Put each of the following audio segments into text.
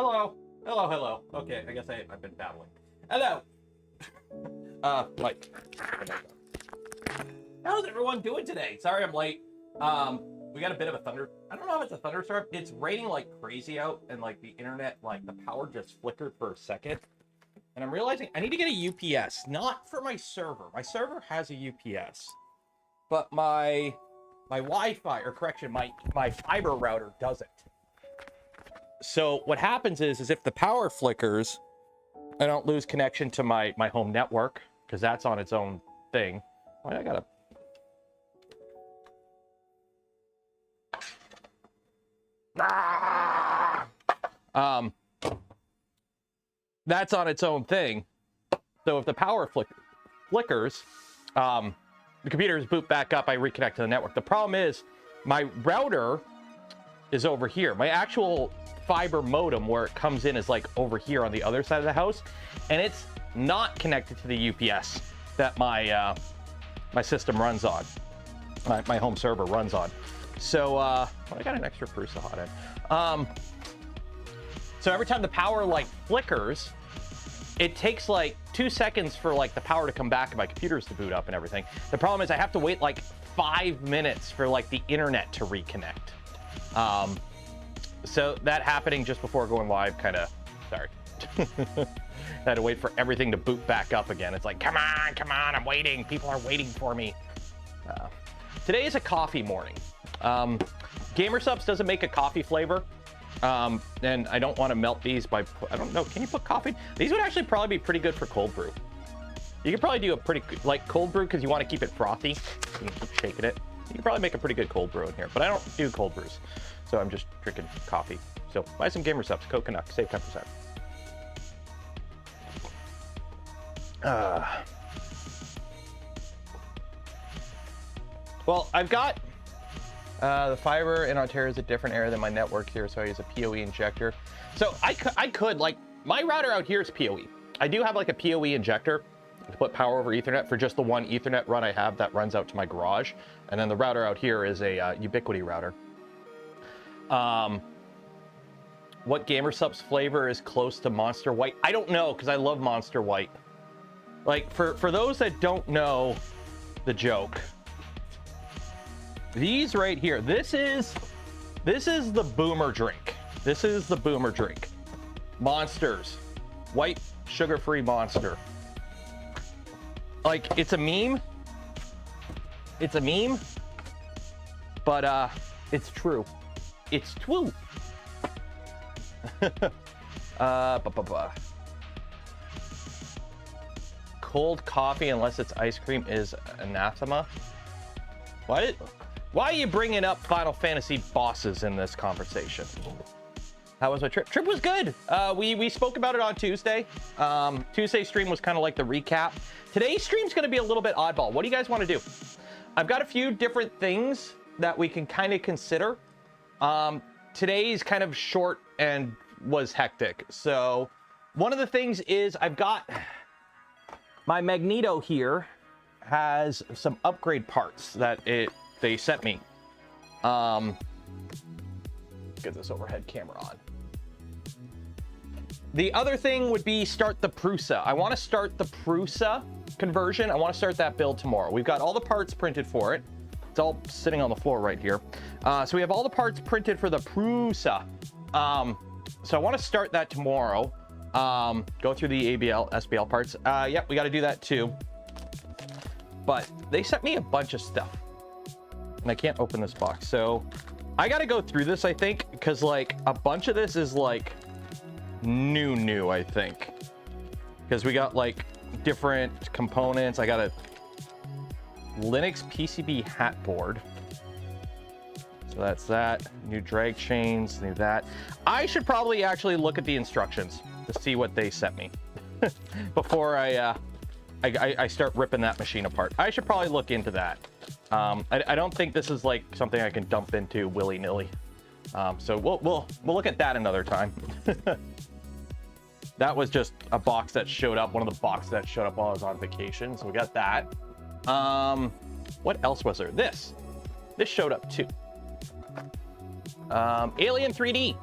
Hello. Hello, hello. Okay, I guess I've been babbling. Hello. Mike. How's everyone doing today? Sorry I'm late. We got a bit of a I don't know if it's a thunderstorm. It's raining like crazy out, and like the internet, like the power just flickered for a second. And I'm realizing I need to get a UPS, not for my server. My server has a UPS, but my Wi-Fi, or correction, my fiber router doesn't. So what happens is if the power flickers, I don't lose connection to my home network, because that's on its own thing. Why I gotta... That's on its own thing. So if the power flickers, the computers boot back up, I reconnect to the network. The problem is my router is over here. My actual fiber modem where it comes in is like over here on the other side of the house, and it's not connected to the UPS that my my system runs on. My home server runs on. So I got an extra PRUSA hot end. So every time the power like flickers, it takes like 2 seconds for like the power to come back and my computers to boot up and everything. The problem is I have to wait like 5 minutes for like the internet to reconnect. So that happening just before going live, kind of, sorry. I had to wait for everything to boot back up again. It's like, come on, I'm waiting. People are waiting for me. Today is a coffee morning. GamerSupps doesn't make a coffee flavor. And I don't want to melt these by, I don't know, can you put coffee? These would actually probably be pretty good for cold brew. You could probably do a pretty good, like cold brew, because you want to keep it frothy. You can keep shaking it. You can probably make a pretty good cold brew in here, but I don't do cold brews. So I'm just drinking coffee. So buy some GamerSupps, code Canuck, save 10%. Well, I've got the fiber in Ontario is a different area than my network here, so I use a PoE injector. So I could, like, my router out here is PoE. I do have like a PoE injector to put power over Ethernet for just the one Ethernet run I have that runs out to my garage. And then the router out here is a Ubiquity router. What GamerSupps flavor is close to Monster White? I don't know, because I love Monster White. Like, for those that don't know the joke, these right here, this is the boomer drink. This is the boomer drink. Monsters. White sugar-free Monster. Like, it's a meme. It's a meme. But it's true. It's true. Cold coffee unless it's ice cream is anathema. What? Why are you bringing up Final Fantasy bosses in this conversation? How was my trip? Trip was good. We spoke about it on Tuesday. Tuesday's stream was kind of like the recap. Today's stream's going to be a little bit oddball. What do you guys want to do? I've got a few different things that we can kind of consider. Today's kind of short and was hectic. So one of the things is I've got my Magneto here has some upgrade parts that they sent me. Get this overhead camera on. The other thing would be start the PRUSA. I want to start the PRUSA conversion. I want to start that build tomorrow. We've got all the parts printed for it. It's all sitting on the floor right here. So we have all the parts printed for the PRUSA. So I want to start that tomorrow. Go through the ABL, SBL parts. Yep, we got to do that too. But they sent me a bunch of stuff. And I can't open this box. So I got to go through this, I think, because like a bunch of this is like new, I think. Because we got like different components. I got a Linux PCB hat board. So that's that. New drag chains, new that. I should probably actually look at the instructions to see what they sent me before I start ripping that machine apart. I should probably look into that. I don't think this is like something I can dump into willy-nilly. So we'll look at that another time. That was just a box that showed up, one of the boxes that showed up while I was on vacation. So we got that. What else was there? This showed up too. Alien 3D.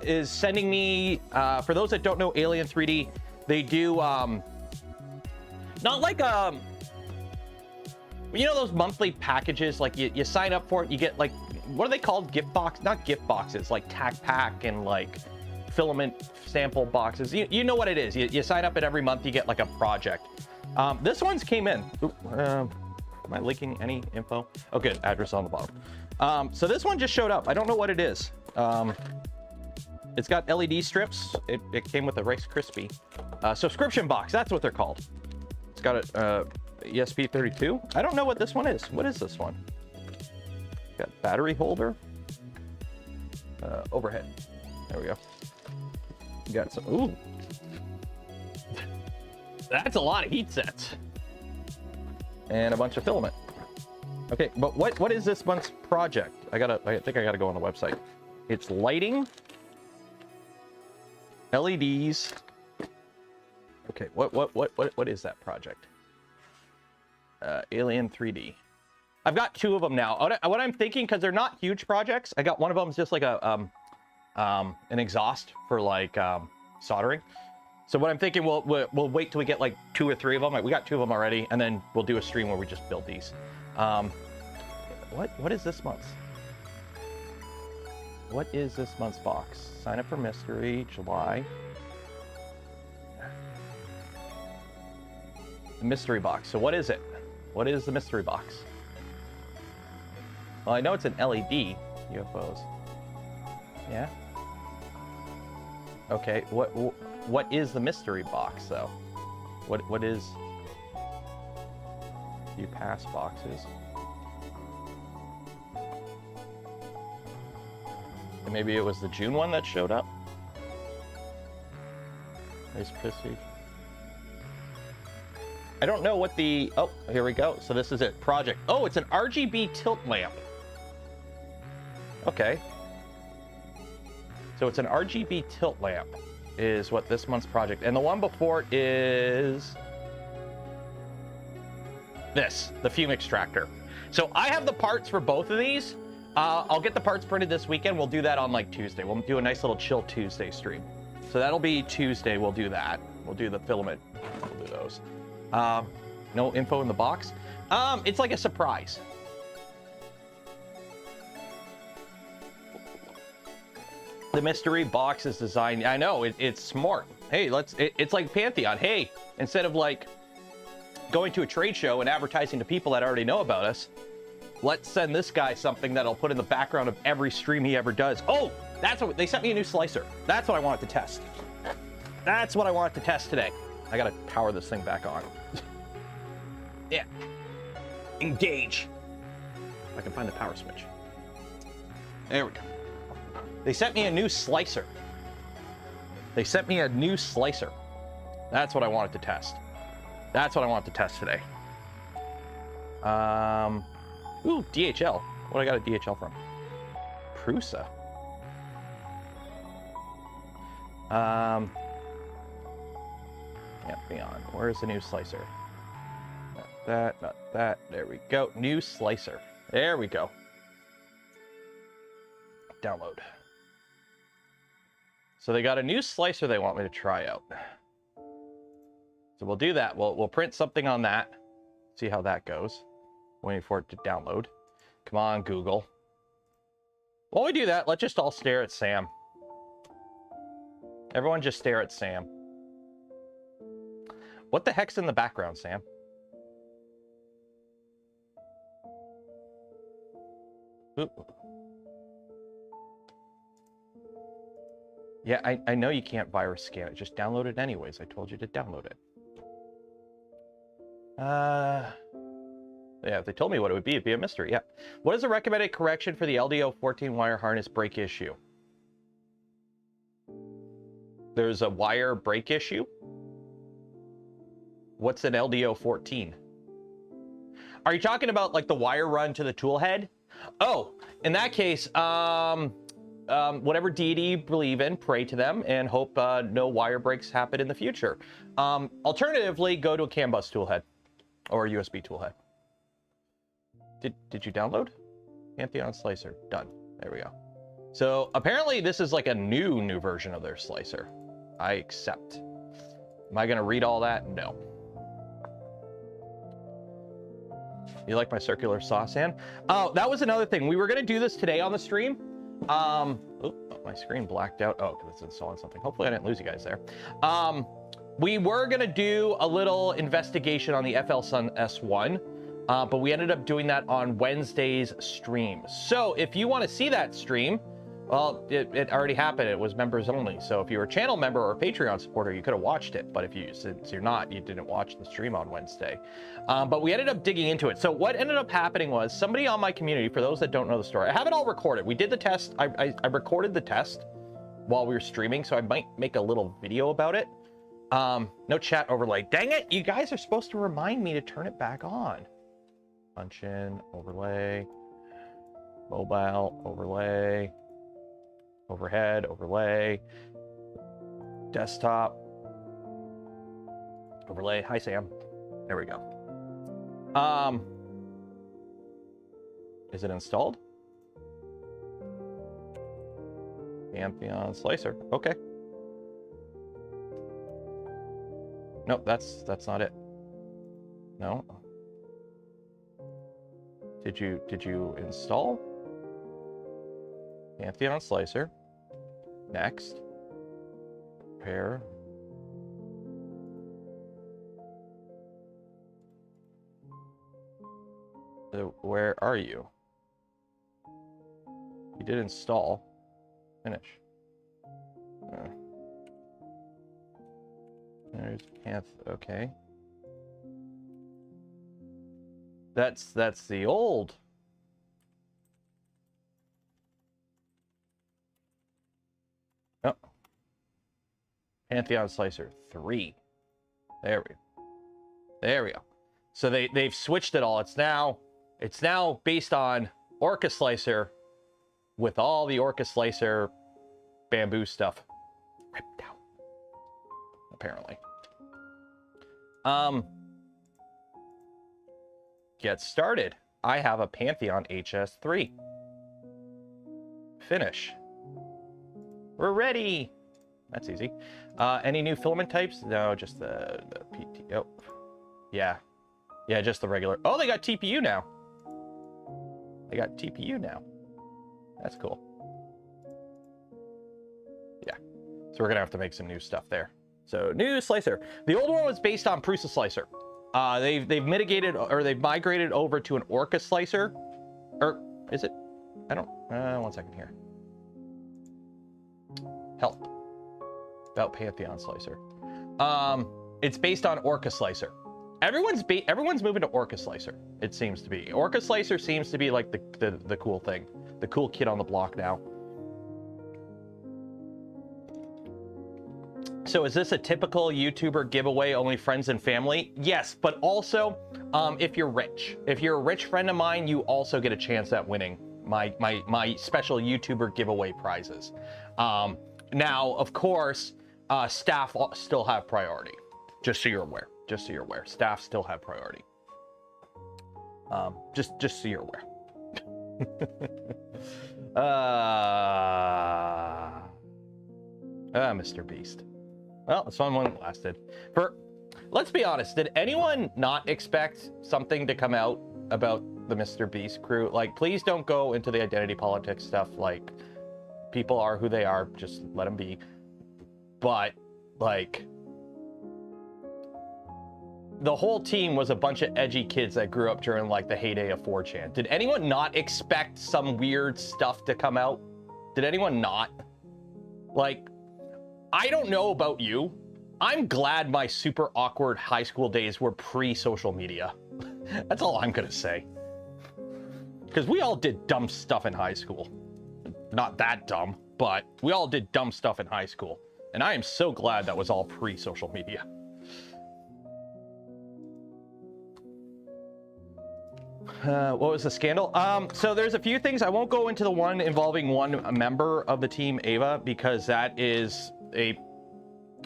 is sending me, for those that don't know Alien 3D, they do, not like, you know those monthly packages, like you sign up for it, you get like, what are they called? Gift box? Not gift boxes, like tack pack and like filament sample boxes. You know what it is. You sign up, and every month you get like a project. This one's came in. Ooh, am I leaking any info? Oh, good. Address on the bottom. So this one just showed up. I don't know what it is. It's got LED strips. It came with a Rice Krispie subscription box. That's what they're called. It's got a ESP32. I don't know what this one is. What is this one? Got battery holder. Overhead. There we go. You got some. Ooh. That's a lot of heat sets. And a bunch of filament. Okay, but what is this month's project? I think I gotta go on the website. It's lighting, LEDs. Okay, what is that project? Alien 3D. I've got 2 of them now. What I'm thinking, because they're not huge projects, I got one of them is just like a an exhaust for like soldering. So what I'm thinking, we'll wait till we get like 2 or 3 of them. We got 2 of them already, and then we'll do a stream where we just build these. What is this month's? What is this month's box? Sign up for mystery, July. The mystery box. So what is it? What is the mystery box? Well, I know it's an LED. UFOs. Yeah. Okay. What is the mystery box though? What is? You pass boxes. And maybe it was the June one that showed up. Nice pussy. I don't know what the, oh, here we go. So this is it, project. Oh, it's an RGB tilt lamp. Okay. So it's an RGB tilt lamp is what this month's project. And the one before it is this, the fume extractor. So I have the parts for both of these. I'll get the parts printed this weekend. We'll do that on like Tuesday. We'll do a nice little chill Tuesday stream. So that'll be Tuesday. We'll do that. We'll do the filament. We'll do those. No info in the box. It's like a surprise. The mystery box is designed. I know it's smart. Hey, it's like Pantheon. Hey, instead of like going to a trade show and advertising to people that already know about us, let's send this guy something that'll put in the background of every stream he ever does. Oh, that's what they sent me, a new slicer. That's what I wanted to test. That's what I wanted to test today. I gotta power this thing back on. Yeah. Engage. If I can find the power switch. There we go. They sent me a new slicer. They sent me a new slicer. That's what I wanted to test. That's what I wanted to test today. Ooh, DHL. What I got a DHL from? PRUSA. Yeah, beyond. Where's the new slicer? Not that, not that. There we go. New slicer. There we go. Download. So they got a new slicer they want me to try out. So we'll do that. We'll print something on that. See how that goes. Waiting for it to download. Come on, Google. While we do that, let's just all stare at Sam. Everyone just stare at Sam. What the heck's in the background, Sam? Ooh. Yeah, I know you can't virus scan it. Just download it anyways. I told you to download it. Yeah, if they told me what it would be, it'd be a mystery. Yeah. What is the recommended correction for the LDO 14 wire harness break issue? There's a wire break issue? What's an LDO 14? Are you talking about like the wire run to the tool head? Oh, in that case, whatever deity you believe in, pray to them and hope no wire breaks happen in the future. Alternatively, go to a CAN bus tool head or a USB tool head. Did you download? Pantheon slicer. Done. There we go. So apparently this is like a new version of their slicer. I accept. Am I gonna read all that? No. You like my circular sauce, Ann? Oh, that was another thing. We were gonna do this today on the stream. Oh, my screen blacked out. Oh, because it's installing something. Hopefully I didn't lose you guys there. We were gonna do a little investigation on the FL Sun S1, but we ended up doing that on Wednesday's stream. So if you want to see that stream, well, it already happened. It was members only. So if you were a channel member or a Patreon supporter, you could have watched it. But since you're not, you didn't watch the stream on Wednesday. But we ended up digging into it. So what ended up happening was somebody on my community, for those that don't know the story, I have it all recorded. We did the test. I recorded the test while we were streaming, so I might make a little video about it. No chat overlay. Dang it, you guys are supposed to remind me to turn it back on. Punch in, overlay, mobile, overlay, overhead, overlay, desktop, overlay. Hi, Sam. There we go. Is it installed? Pantheon slicer. Okay. Nope, that's not it. No. Did you install Pantheon slicer? Next. Pair. So where are you? You did install. Finish. There's Panth. Okay. That's the old. Oh. Pantheon Slicer 3. There we go. There we go. So they've switched it all. It's now based on Orca Slicer with all the Orca Slicer bamboo stuff ripped out. Apparently. Get started. I have a Pantheon HS3. Finish. We're ready. That's easy. Any new filament types? No, just the PT. Oh, yeah, just the regular. Oh, they got TPU now. They got TPU now. That's cool. Yeah. So we're gonna have to make some new stuff there. So new slicer. The old one was based on PRUSA slicer. They've mitigated, or they've migrated over to an Orca slicer. Or is it? I don't. 1 second here. Help. About Pantheon slicer. It's based on Orca slicer. Everyone's moving to Orca slicer. It seems to be. Orca slicer seems to be like the cool thing, the cool kid on the block now. So is this a typical YouTuber giveaway, only friends and family? Yes, but also if you're rich. If you're a rich friend of mine, you also get a chance at winning my special YouTuber giveaway prizes. Now, of course, staff still have priority. Just so you're aware. Just so you're aware. Staff still have priority. Just so you're aware. Mr. Beast. Well, this one lasted. Let's be honest, did anyone not expect something to come out about the Mr. Beast crew? Like, please don't go into the identity politics stuff. Like, people are who they are. Just let them be. But, like, the whole team was a bunch of edgy kids that grew up during, like, the heyday of 4chan. Did anyone not expect some weird stuff to come out? Did anyone not? Like, I don't know about you. I'm glad my super awkward high school days were pre-social media. That's all I'm gonna say. Because we all did dumb stuff in high school. Not that dumb, but we all did dumb stuff in high school. And I am so glad that was all pre-social media. What was the scandal? So there's a few things. I won't go into the one involving one member of the team, Ava, because that is a,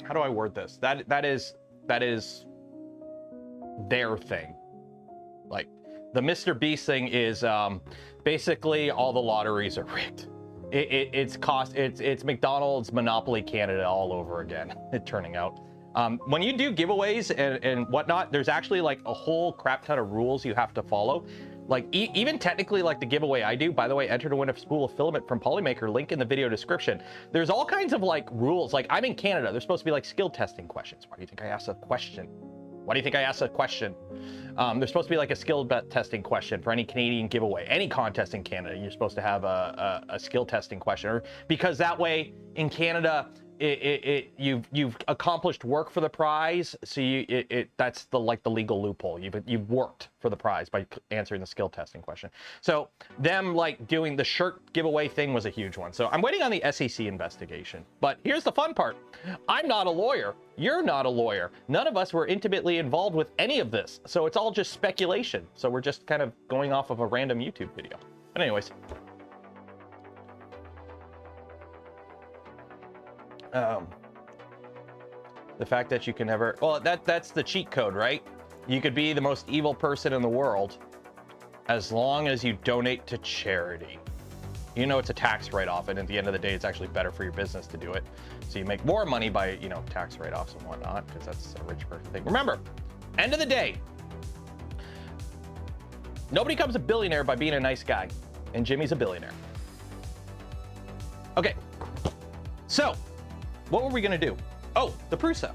how do I word this? That is their thing. Like, the Mr. Beast thing is basically all the lotteries are rigged. it's McDonald's Monopoly Canada all over again. It turning out. When you do giveaways and whatnot, there's actually like a whole crap ton of rules you have to follow. Like even technically, like the giveaway I do, by the way, enter to win a spool of filament from Polymaker, link in the video description. There's all kinds of like rules. Like I'm in Canada, there's supposed to be like skill testing questions. Why do you think I asked a question? Why do you think I asked a question? There's supposed to be like a skill testing question for any Canadian giveaway, any contest in Canada. You're supposed to have a skill testing question, or because that way in Canada, you've accomplished work for the prize, so that's the legal loophole. You've worked for the prize by answering the skill testing question. So them like doing the shirt giveaway thing was a huge one. So I'm waiting on the SEC investigation. But here's the fun part: I'm not a lawyer. You're not a lawyer. None of us were intimately involved with any of this, so it's all just speculation. So we're just kind of going off of a random YouTube video. But anyways. The fact that you can never, well, that's the cheat code, right? You could be the most evil person in the world as long as you donate to charity. You know, it's a tax write-off, and at the end of the day, it's actually better for your business to do it. So you make more money by, you know, tax write-offs and whatnot, because that's a rich person thing. Remember, end of the day, nobody becomes a billionaire by being a nice guy, and Jimmy's a billionaire. Okay, so what were we gonna do? Oh, the PRUSA.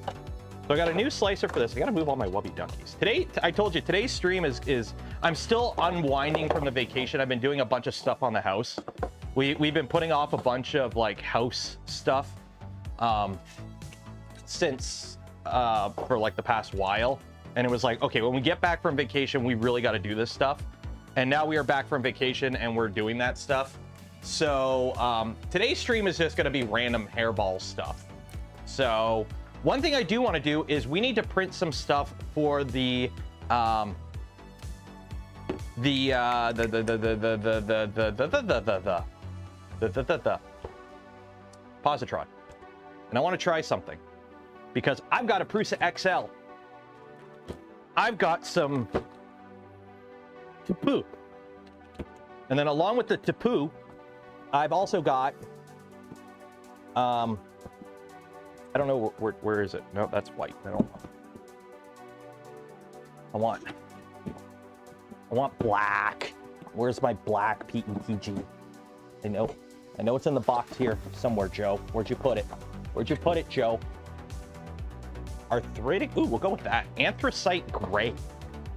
So I got a new slicer for this. I gotta move all my wubby duckies. Today, I told you, today's stream is I'm still unwinding from the vacation. I've been doing a bunch of stuff on the house. We've been putting off a bunch of like house stuff since for like the past while. And it was like, okay, when we get back from vacation, we really got to do this stuff. And now we are back from vacation and we're doing that stuff. So today's stream is just going to be random hairball stuff. So one thing I do want to do is we need to print some stuff for the positron. And I want to try something because I've got a PRUSA XL. I've got some Deadpool. And then along with the Deadpool, I've also got, I don't know, where is it? No, that's white. I want black. Where's my black PETG? I know it's in the box here somewhere, Joe. Where'd you put it? Where'd you put it, Joe? Arthritic, ooh, we'll go with that. Anthracite gray.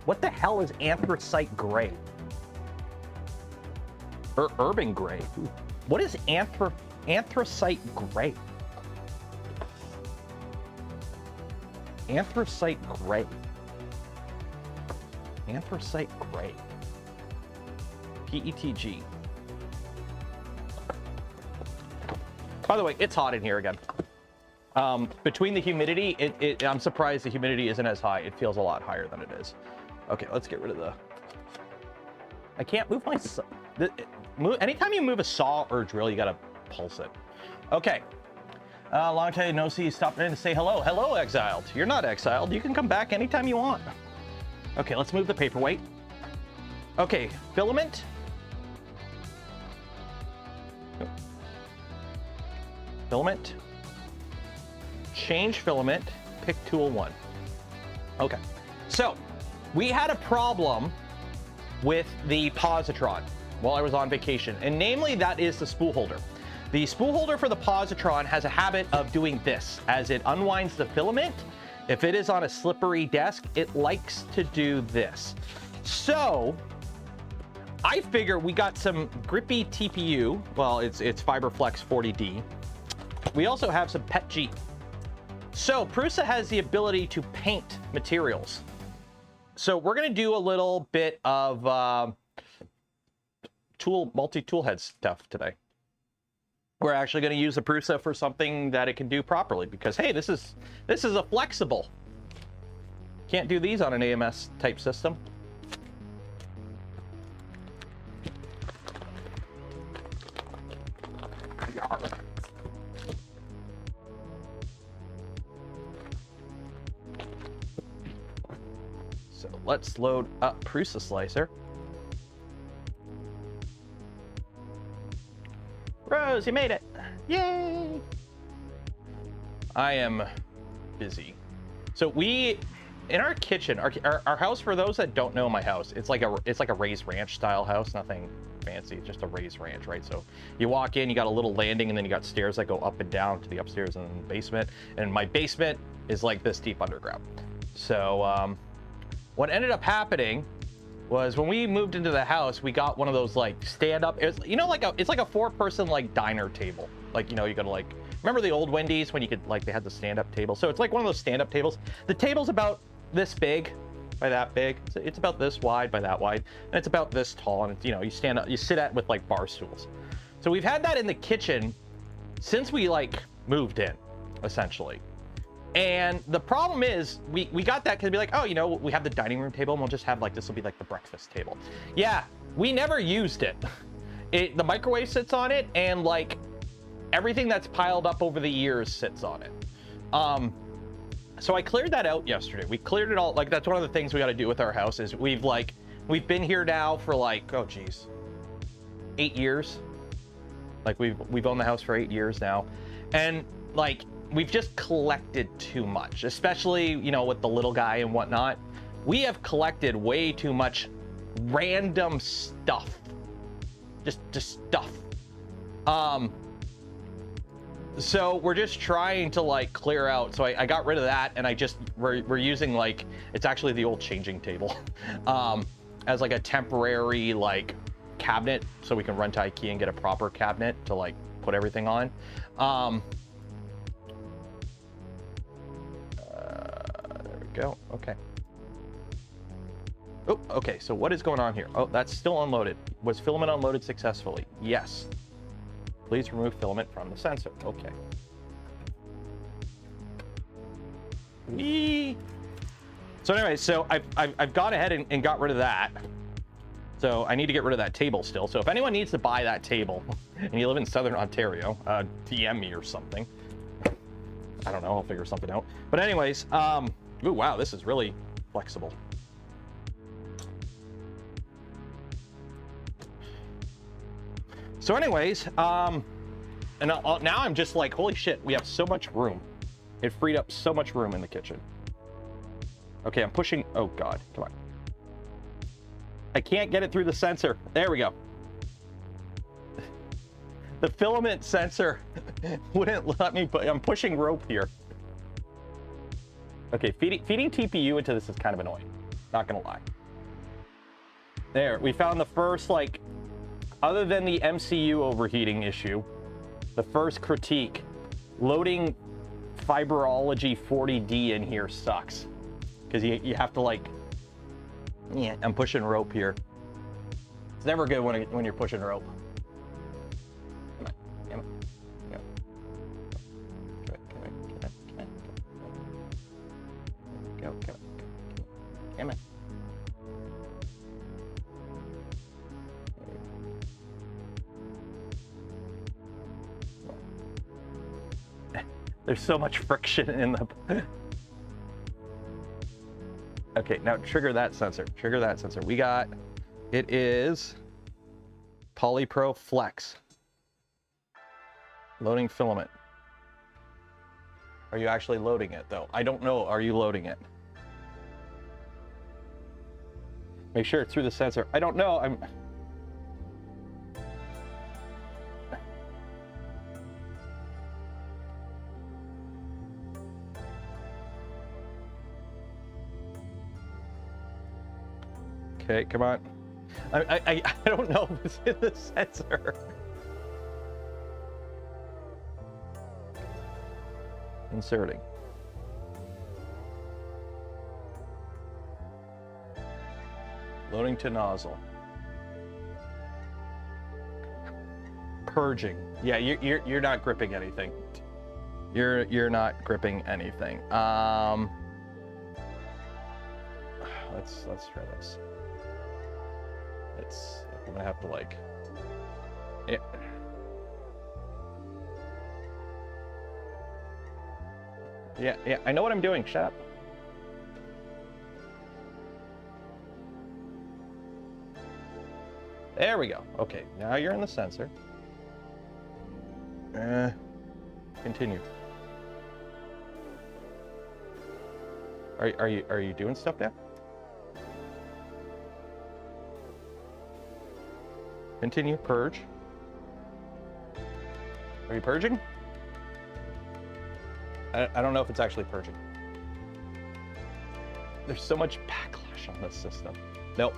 What the hell is anthracite gray? Urban gray. Ooh. What is anthracite gray? Anthracite gray. Anthracite gray. PETG. By the way, it's hot in here again. Between the humidity, I'm surprised the humidity isn't as high. It feels a lot higher than it is. Okay, let's get rid of the... I can't move my... Anytime you move a saw or a drill, you gotta pulse it. Okay. Long time no see. Stop in to say hello. Hello, exiled. You're not exiled. You can come back anytime you want. Okay, let's move the paperweight. Okay, filament. Filament. Change filament. Pick tool 1. Okay, so we had a problem with the positron while I was on vacation, and namely that is the spool holder. The spool holder for the positron has a habit of doing this as it unwinds the filament. If it is on a slippery desk, it likes to do this. So I figure we got some grippy TPU. Well, it's Fiberflex 40D. We also have some PETG. So PRUSA has the ability to paint materials. So we're gonna do a little bit of multi-tool head stuff today. We're actually going to use the PRUSA for something that it can do properly because, hey, this is a flexible. Can't do these on an AMS type system. So let's load up PRUSA Slicer. Rose, you made it. Yay. I am busy. So we, in our kitchen, our house, for those that don't know my house, it's like a raised ranch style house, nothing fancy, it's just a raised ranch, right? So you walk in, you got a little landing, and then you got stairs that go up and down to the upstairs and the basement. And my basement is like this deep underground. So what ended up happening was when we moved into the house, we got one of those like stand up, it's, you know, like it's like a 4-person like diner table. Like, you know, you gotta like, remember the old Wendy's when you could like, they had the stand up table. So it's like one of those stand up tables. The table's about this big by that big. It's about this wide by that wide. And it's about this tall. And it's, you know, you stand up, you sit at with like bar stools. So we've had that in the kitchen since we like moved in, essentially. And the problem is we got that because be like, oh, you know, we have the dining room table and we'll just have like, this will be like the breakfast table. Yeah, we never used it. The microwave sits on it, and like everything that's piled up over the years sits on it. So I cleared that out yesterday. We cleared it all. Like, that's one of the things we got to do with our house is we've been here now for like, oh geez, 8 years. Like we've owned the house for 8 years now. And like, we've just collected too much, especially, you know, with the little guy and whatnot. We have collected way too much random stuff. Just stuff. So we're just trying to like clear out. So I got rid of that, and we're using like, it's actually the old changing table as like a temporary like cabinet, so we can run to IKEA and get a proper cabinet to like put everything on. There we go. Okay. Oh, okay. So what is going on here? Oh, that's still unloaded. Was filament unloaded successfully? Yes. Please remove filament from the sensor. Okay. Whee! So anyway, so I've gone ahead and got rid of that. So I need to get rid of that table still. So if anyone needs to buy that table and you live in Southern Ontario, DM me or something. I don't know, I'll figure something out. But anyways, ooh, wow, this is really flexible. So anyways, and now I'm just like, holy shit, we have so much room. It freed up so much room in the kitchen. Okay, I'm pushing, oh God, come on. I can't get it through the sensor. There we go. The filament sensor wouldn't let me put, I'm pushing rope here. Okay, feeding TPU into this is kind of annoying, not gonna lie. There, we found the first, like, other than the MCU overheating issue, the first critique, loading Fiberology 40D in here sucks. Because you have to like, yeah, I'm pushing rope here. It's never good when you're pushing rope. Come on, come on, come on. Go, come on. There's so much friction in the... Okay, now trigger that sensor. Trigger that sensor. We got... It is... PolyPro Flex. Loading filament. Are you actually loading it, though? I don't know. Are you loading it? Make sure it's through the sensor. I don't know. I'm... Okay, come on. I don't know if it's in the sensor. Inserting. Loading to nozzle. Purging. Yeah, you're not gripping anything. You're not gripping anything. Let's try this. I'm gonna have to like, yeah, I know what I'm doing, shut up. There we go. Okay, now you're in the sensor. Continue. Are you doing stuff now? Continue. Purge. Are you purging? I don't know if it's actually purging. There's so much backlash on this system. Nope.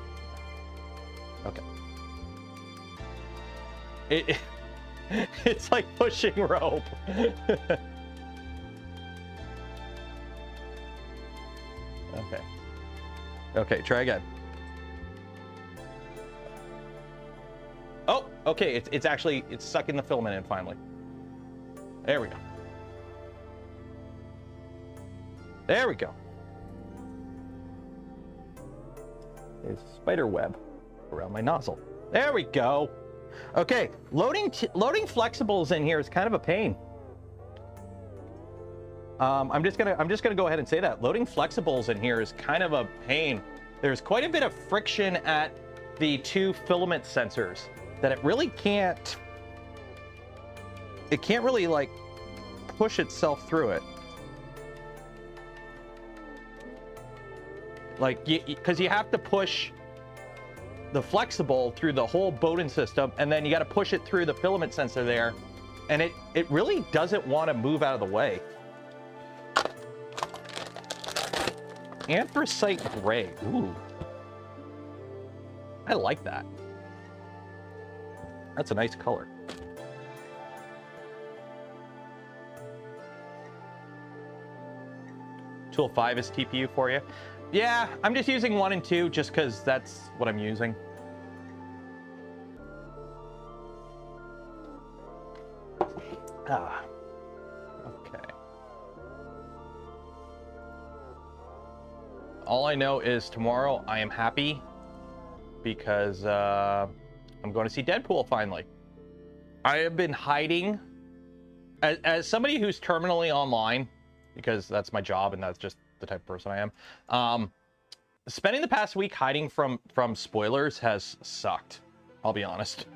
Okay. It's like pushing rope. Okay. Okay, try again. Oh, okay, it's actually, it's sucking the filament in finally. There we go. There we go. There's a spider web around my nozzle. There we go. Okay, loading flexibles in here is kind of a pain. I'm just gonna go ahead and say that loading flexibles in here is kind of a pain. There's quite a bit of friction at the two filament sensors that it really can't. It can't really like push itself through it. Like, because you have to push the flexible through the whole Bowden system, and then you got to push it through the filament sensor there, and it really doesn't want to move out of the way. Anthracite gray. Ooh. I like that. That's a nice color. Tool 5 is TPU for you. Yeah, I'm just using 1 and 2 just because that's what I'm using. Ah, okay. All I know is tomorrow I am happy because I'm going to see Deadpool finally. I have been hiding as somebody who's terminally online, because that's my job and that's just the type of person I am. Spending the past week hiding from spoilers has sucked. I'll be honest.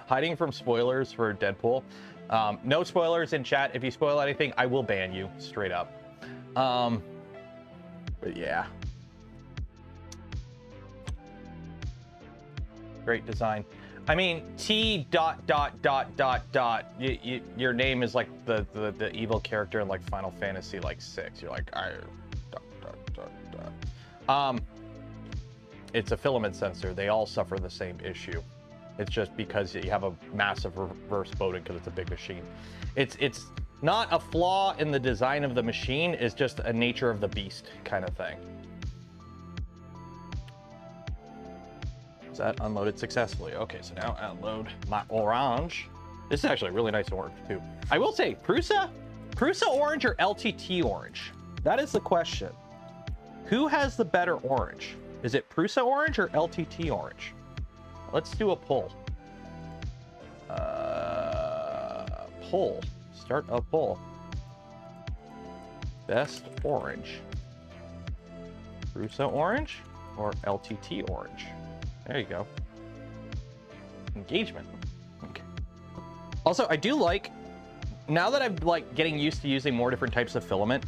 Hiding from spoilers for Deadpool. No spoilers in chat. If you spoil anything, I will ban you straight up. But yeah. Great design. I mean, T ... Your name is like the evil character in like Final Fantasy like 6. You're like, it's a filament sensor. They all suffer the same issue. It's just because you have a massive reverse Bowden because it's a big machine. It's not a flaw in the design of the machine. It's just a nature of the beast kind of thing. That unloaded successfully. Okay, so now unload my orange. This is actually really nice orange too. I will say, PRUSA orange or LTT orange? That is the question. Who has the better orange? Is it PRUSA orange or LTT orange? Let's do a poll. Poll. Start a poll. Best orange. PRUSA orange or LTT orange? There you go. Engagement. Okay. Also, I do like, now that I'm like getting used to using more different types of filament,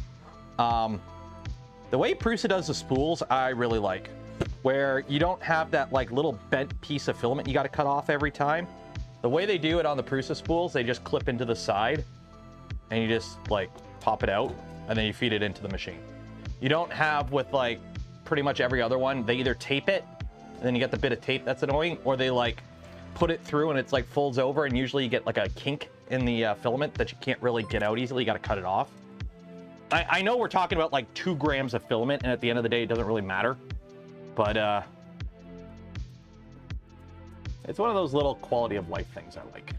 the way PRUSA does the spools, I really like. Where you don't have that like little bent piece of filament you got to cut off every time. The way they do it on the PRUSA spools, they just clip into the side and you just like pop it out and then you feed it into the machine. You don't have with like pretty much every other one, they either tape it, and then you get the bit of tape that's annoying, or they like put it through and it's like folds over, and usually you get like a kink in the filament that you can't really get out easily. You got to cut it off. I know we're talking about like 2 grams of filament, and at the end of the day, it doesn't really matter. But it's one of those little quality of life things I like.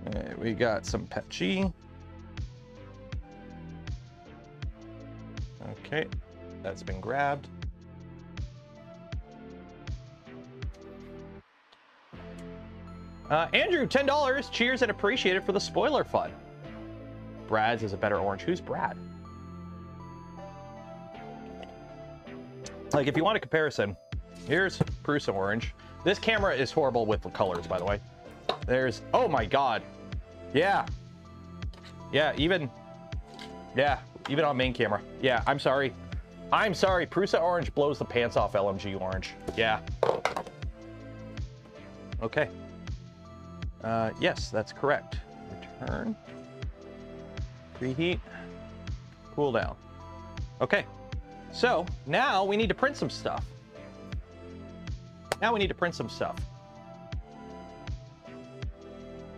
Okay, we got some Petchi. Okay, that's been grabbed. Andrew, $10. Cheers and appreciate it for the spoiler fun. Brad's is a better orange. Who's Brad? Like, if you want a comparison, Here's PRUSA orange. This camera is horrible with the colors, by the way. There's, oh my God. Yeah. Yeah, even on main camera. Yeah, I'm sorry. I'm sorry. PRUSA orange blows the pants off LMG orange. Yeah. Okay. Yes, that's correct. Return. Preheat. Cool down. Okay. So now we need to print some stuff. I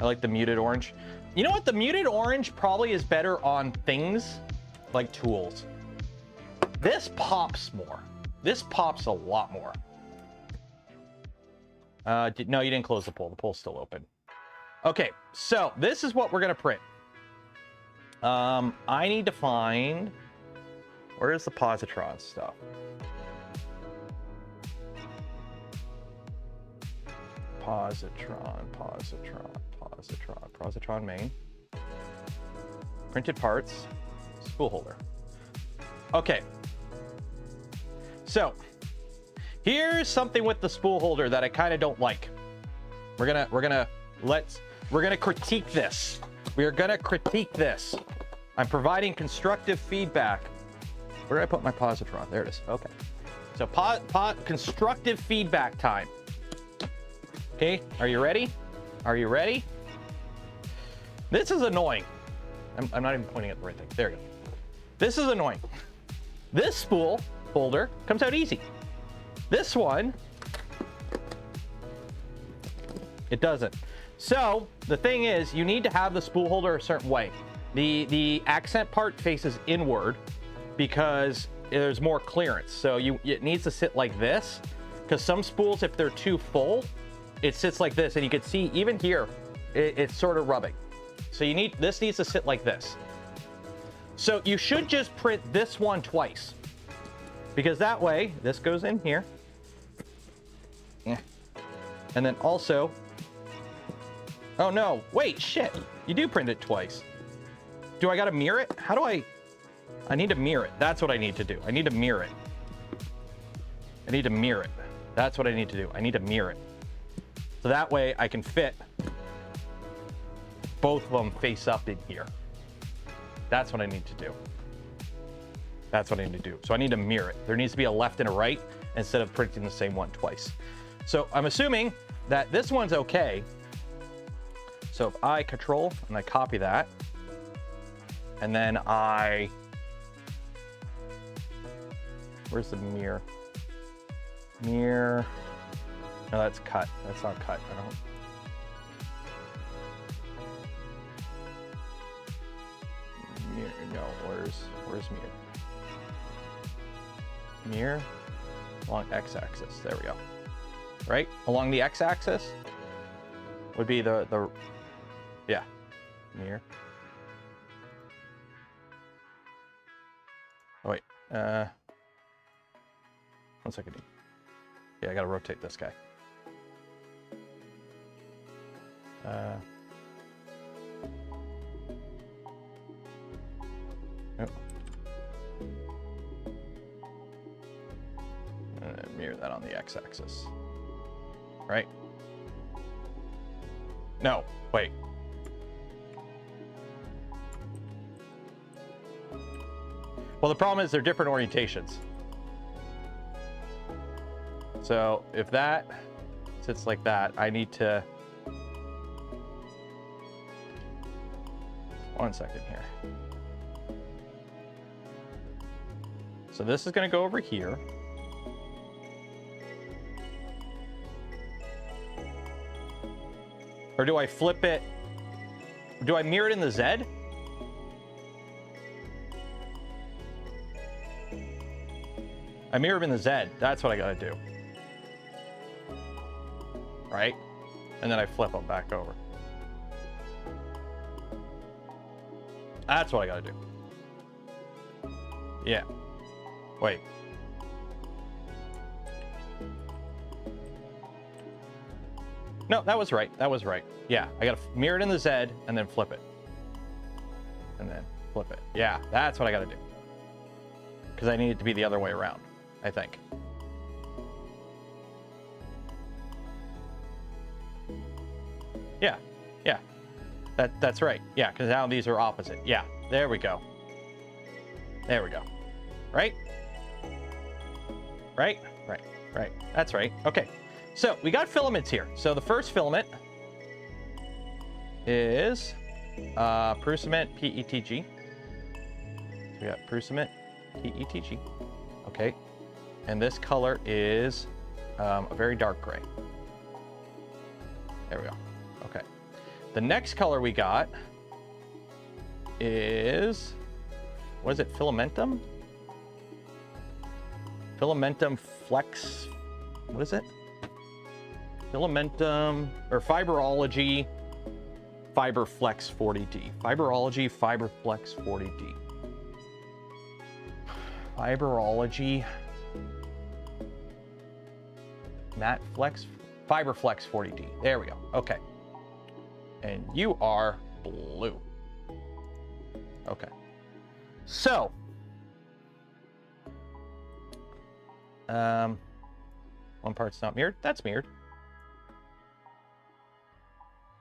like the muted orange. You know what? The muted orange probably is better on things like tools. This pops more. This pops a lot more. No, you didn't close the pool. The pool's still open. Okay, so this is what we're gonna print. I need to find, where's the positron stuff? Positron main. Printed parts, spool holder. Okay. So, here's something with the spool holder that I kind of don't like. We're gonna critique this. We are gonna critique this. I'm providing constructive feedback. Where did I put my positron? There it is. Okay. So constructive feedback time. Okay, are you ready? Are you ready? This is annoying. I'm not even pointing at the right thing. There you go. This is annoying. This spool holder comes out easy. This one, it doesn't. So the thing is, you need to have the spool holder a certain way. The accent part faces inward because there's more clearance. So it needs to sit like this, because some spools, if they're too full, it sits like this, and you can see even here, it's sort of rubbing. So this needs to sit like this. So you should just print this one twice, because that way this goes in here. Yeah. And then also, oh no, wait, shit. You do print it twice. Do I gotta mirror it? How do I need to mirror it. That's what I need to do. I need to mirror it. That's what I need to do. I need to mirror it. So that way I can fit both of them face up in here. That's what I need to do. So I need to mirror it. There needs to be a left and a right instead of printing the same one twice. So I'm assuming that this one's okay. So if I control and I copy that, and then where's the mirror? Mirror. No, that's cut. That's not cut. I don't. Mirror. No, where's mirror? Mirror along x-axis. There we go. Right along the x-axis would be the yeah, mirror. Oh wait. 1 second. Yeah, I gotta rotate this guy. Oh. And then mirror that on the x-axis. Right? No, wait. Well, the problem is they're different orientations. So if that sits like that, I need to... 1 second here. So this is going to go over here. Or do I flip it? Do I mirror it in the Z? I mirror it in the Z. That's what I got to do. Right? And then I flip them back over. That's what I got to do. Yeah. Wait. No, that was right. That was right. Yeah, I got to mirror it in the Z and then flip it. And then flip it. Yeah, that's what I got to do. Because I need it to be the other way around, I think. Yeah, yeah. That's right. Yeah, because now these are opposite. Yeah, there we go. There we go. Right? Right? Right, right. That's right. Okay, so we got filaments here. So the first filament is PRUSA PETG. So we got PRUSA PETG. Okay, and this color is a very dark gray. There we go. Okay. The next color we got is, what is it? Filamentum? Filamentum Flex. What is it? Filamentum or Fiberology Fiberflex 40D. Fiberology Fiberflex 40D. Fiberology Matte Flex Fiberflex 40D. There we go. Okay. And you are blue. Okay. So, one part's not mirrored. That's mirrored.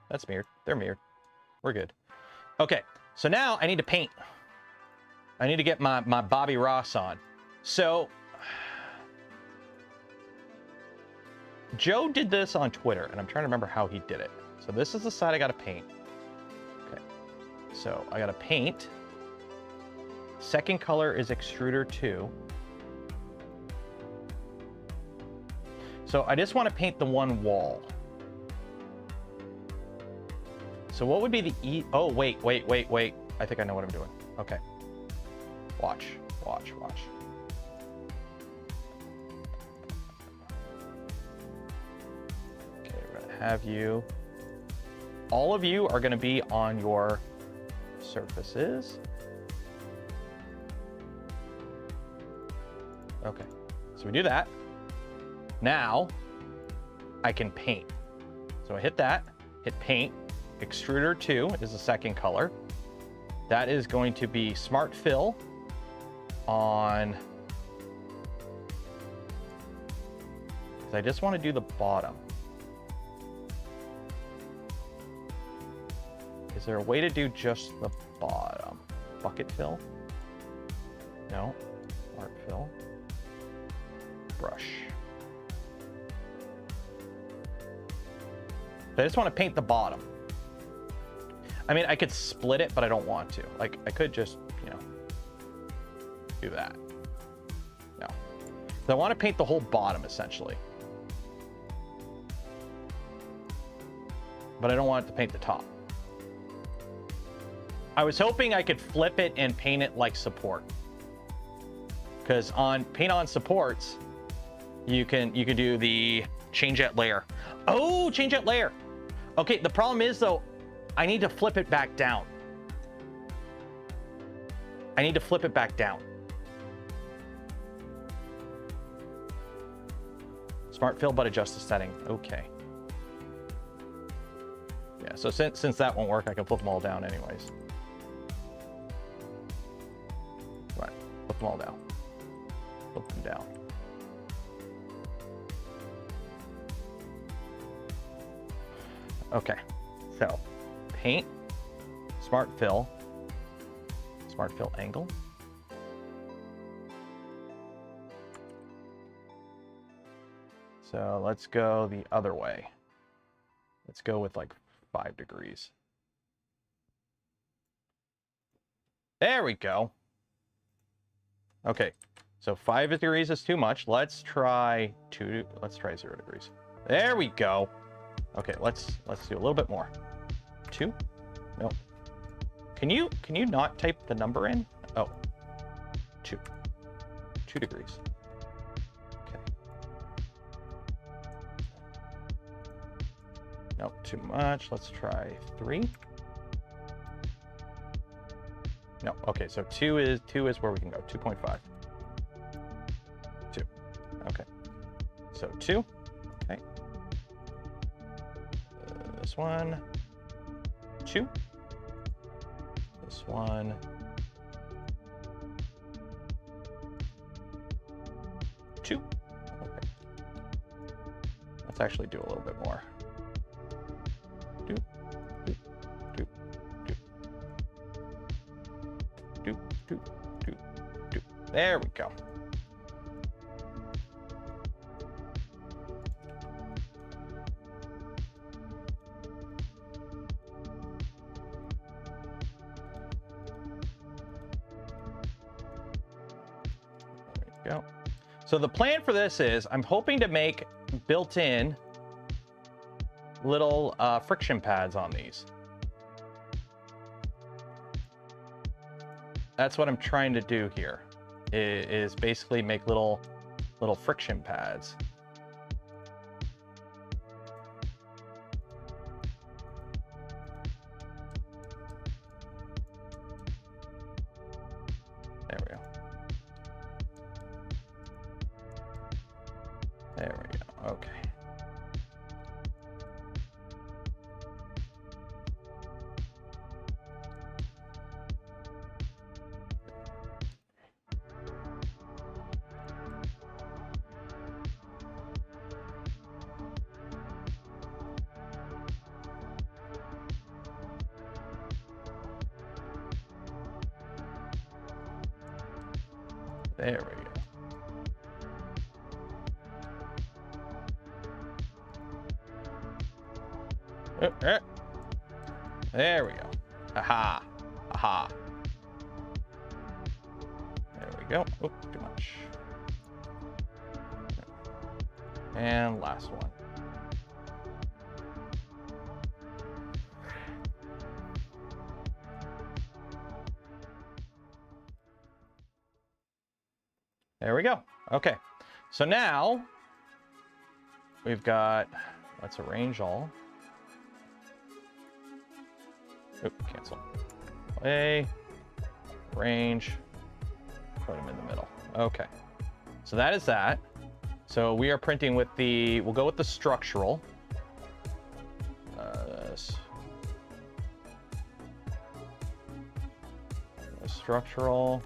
That's mirrored. They're mirrored. We're good. Okay. So now I need to paint. I need to get my Bobby Ross on. So, Joe did this on Twitter, and I'm trying to remember how he did it. So this is the side I got to paint. Okay. So I got to paint. Second color is extruder 2. So I just want to paint the one wall. So what would be the oh, wait. I think I know what I'm doing. Okay. Watch. Okay, we're going to have you. All of you are going to be on your surfaces. Okay, so we do that. Now I can paint. So I hit that, hit paint. Extruder 2 is the second color. That is going to be Smart Fill on, because I just want to do the bottom. Is there a way to do just the bottom? Bucket fill? No. Smart Fill. Brush. I just want to paint the bottom. I mean, I could split it, but I don't want to. Like, I could just, you know, do that. No. So I want to paint the whole bottom, essentially. But I don't want it to paint the top. I was hoping I could flip it and paint it like support. Because on paint on supports, you can do the change at layer. Oh, change at layer. Okay, the problem is though, I need to flip it back down. Smart Fill, but adjust the setting. Okay. Yeah, so since that won't work, I can flip them all down anyways. Right, flip them all down. Flip them down. Okay, so paint, Smart Fill angle. So let's go the other way. Let's go with like 5 degrees. There we go. Okay, so 5 degrees is too much. Let's try 0 degrees. There we go. Okay, let's do a little bit more. 2? No. Can you not type the number in? Oh. 2 degrees. Okay. Nope, too much. Let's try 3. No. Okay, so 2 is where we can go. 2.5. 2. Okay. So 2. Okay. This one. 2. This one. 2. Okay. Let's actually do a little bit more. 2. There we go. Go. So the plan for this is I'm hoping to make built-in little friction pads on these. That's what I'm trying to do here, is basically make little friction pads. There we go. There we go. Okay. There we go. There we go. Aha. Aha. There we go. Oop, too much. And last one. There we go. Okay. So now we've got, let's arrange all. Oop, cancel. Play, range, put them in the middle. Okay. So that is that. So we are printing with the, we'll go with the structural. Structural.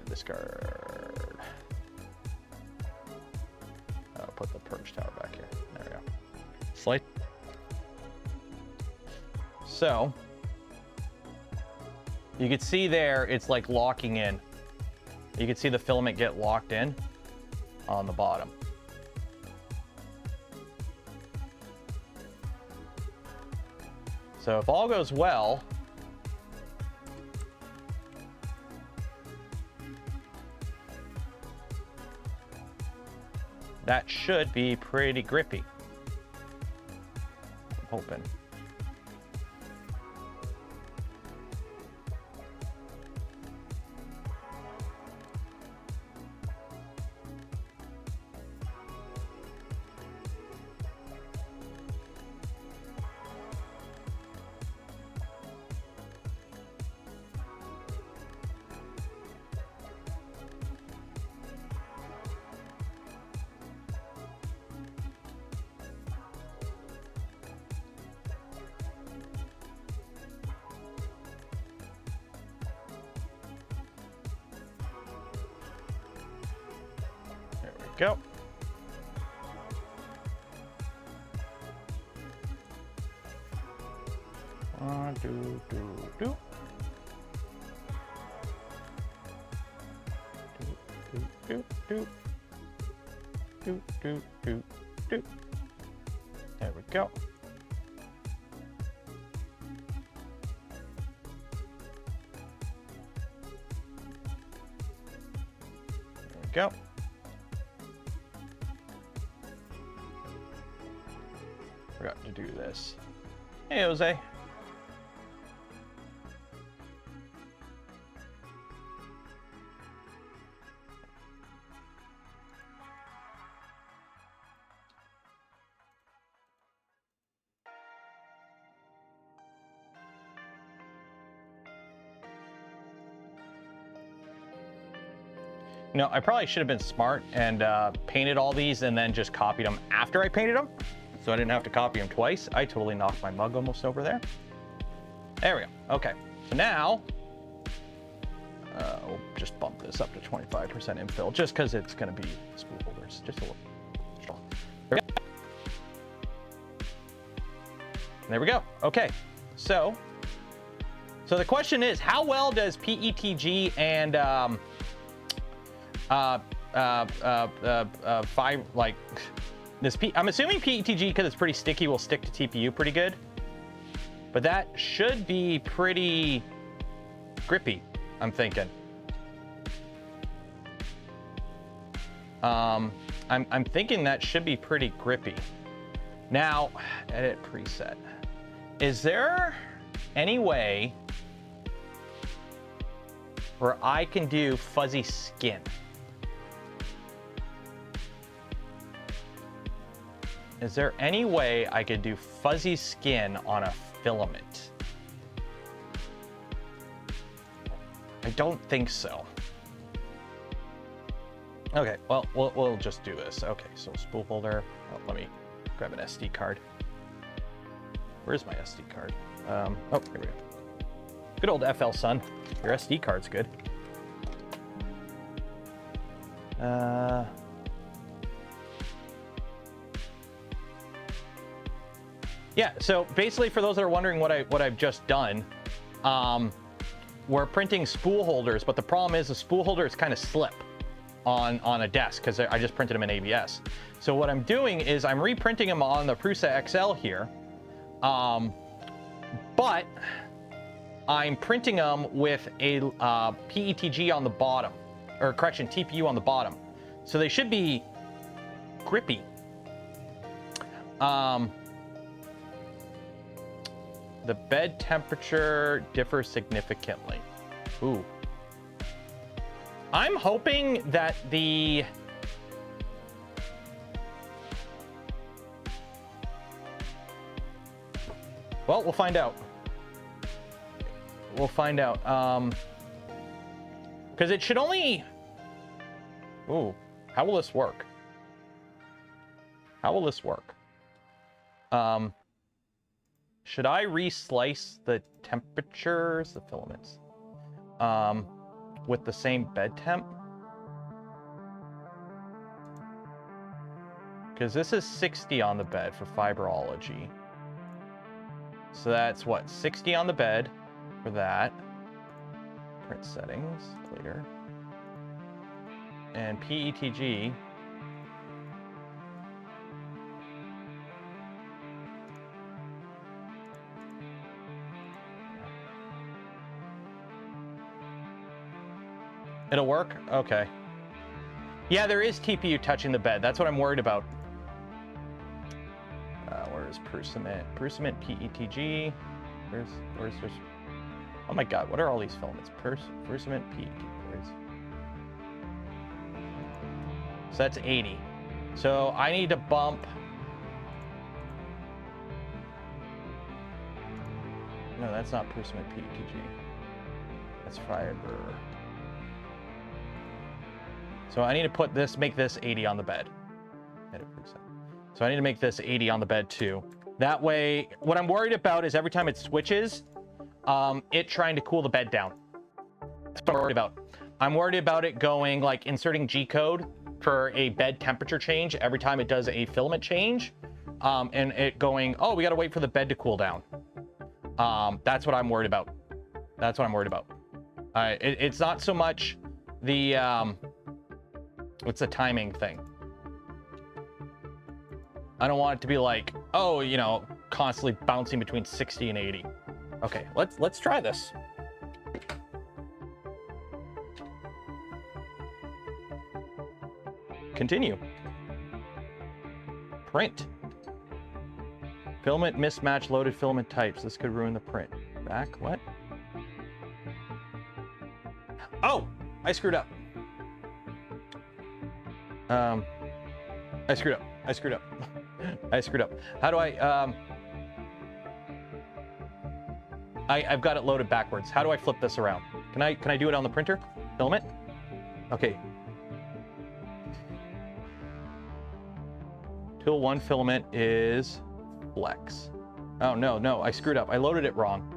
Discard. I'll put the purge tower back here. There we go. Slight. So you can see there, it's like locking in. You can see the filament get locked in on the bottom. So if all goes well, that should be pretty grippy. I'm hoping. Go. Do. There we go. There we go. Forgot to do this. Hey, Jose. You know, I probably should have been smart and painted all these and then just copied them after I painted them, so I didn't have to copy them twice. I totally knocked my mug almost over there. There we go. Okay, so now we'll just bump this up to 25% infill, just because it's going to be spool holders, just a little. There we go. There we go. Okay, so So the question is, how well does PETG and I'm assuming PETG, because it's pretty sticky, will stick to TPU pretty good. But that should be pretty grippy, I'm thinking. I'm thinking that should be pretty grippy. Now, edit preset. Is there any way where I can do fuzzy skin? Is there any way I could do fuzzy skin on a filament? I don't think so. Okay, well, we'll just do this. Okay, so spool holder. Oh, let me grab an SD card. Where's my SD card? Oh, here we go. Good old FL Sun. Your SD card's good. Yeah, so basically, for those that are wondering what I've just done, we're printing spool holders, but the problem is the spool holders kind of slip on a desk because I just printed them in ABS. So what I'm doing is I'm reprinting them on the PRUSA XL here, but I'm printing them with a PETG on the bottom, or correction, TPU on the bottom. So they should be grippy. The bed temperature differs significantly. Ooh. I'm hoping that the... Well, we'll find out. We'll find out. Because it should only... Ooh, how will this work? How will this work? Should I re-slice the temperatures, the filaments, with the same bed temp? Because this is 60 on the bed for fiberology. So that's what, 60 on the bed for that. Print settings, clear. And PETG. It'll work? Okay. Yeah, there is TPU touching the bed. That's what I'm worried about. Where is PRUSA? PRUSA PETG. Where's this? Oh my God, what are all these filaments? PRUSA PETG. So that's 80. So I need to bump. No, that's not PRUSA PETG. That's fiber. So I need to put this, make this 80 on the bed. So I need to make this 80 on the bed too. That way, what I'm worried about is every time it switches, it trying to cool the bed down. That's what I'm worried about. I'm worried about it going, like inserting G-code for a bed temperature change every time it does a filament change. And it going, oh, we gotta wait for the bed to cool down. That's what I'm worried about. That's what I'm worried about. It's not so much the, what's the timing thing? I don't want it to be like, oh, you know, constantly bouncing between 60 and 80. Okay, let's try this. Continue. Print. Filament mismatch, loaded filament types. This could ruin the print. Back, what? Oh, I screwed up. I screwed up. I screwed up. I screwed up. How do I've got it loaded backwards. How do I flip this around? Can I do it on the printer? Filament? Okay. Tool 1 filament is flex. Oh, no, I screwed up. I loaded it wrong.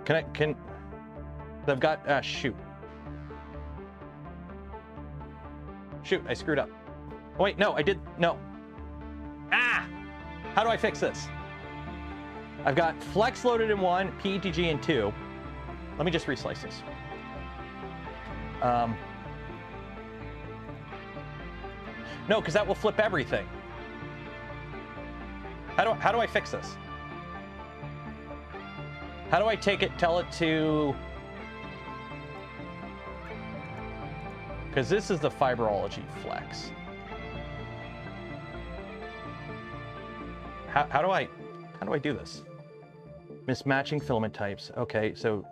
I've got, shoot. Shoot, I screwed up. Oh, wait, no, I did, no. Ah! How do I fix this? I've got flex loaded in 1, PETG in 2. Let me just reslice this. No, because that will flip everything. How do I fix this? How do I take it, tell it to... Because this is the fiberology flex. How do I do this? Mismatching filament types. Okay, so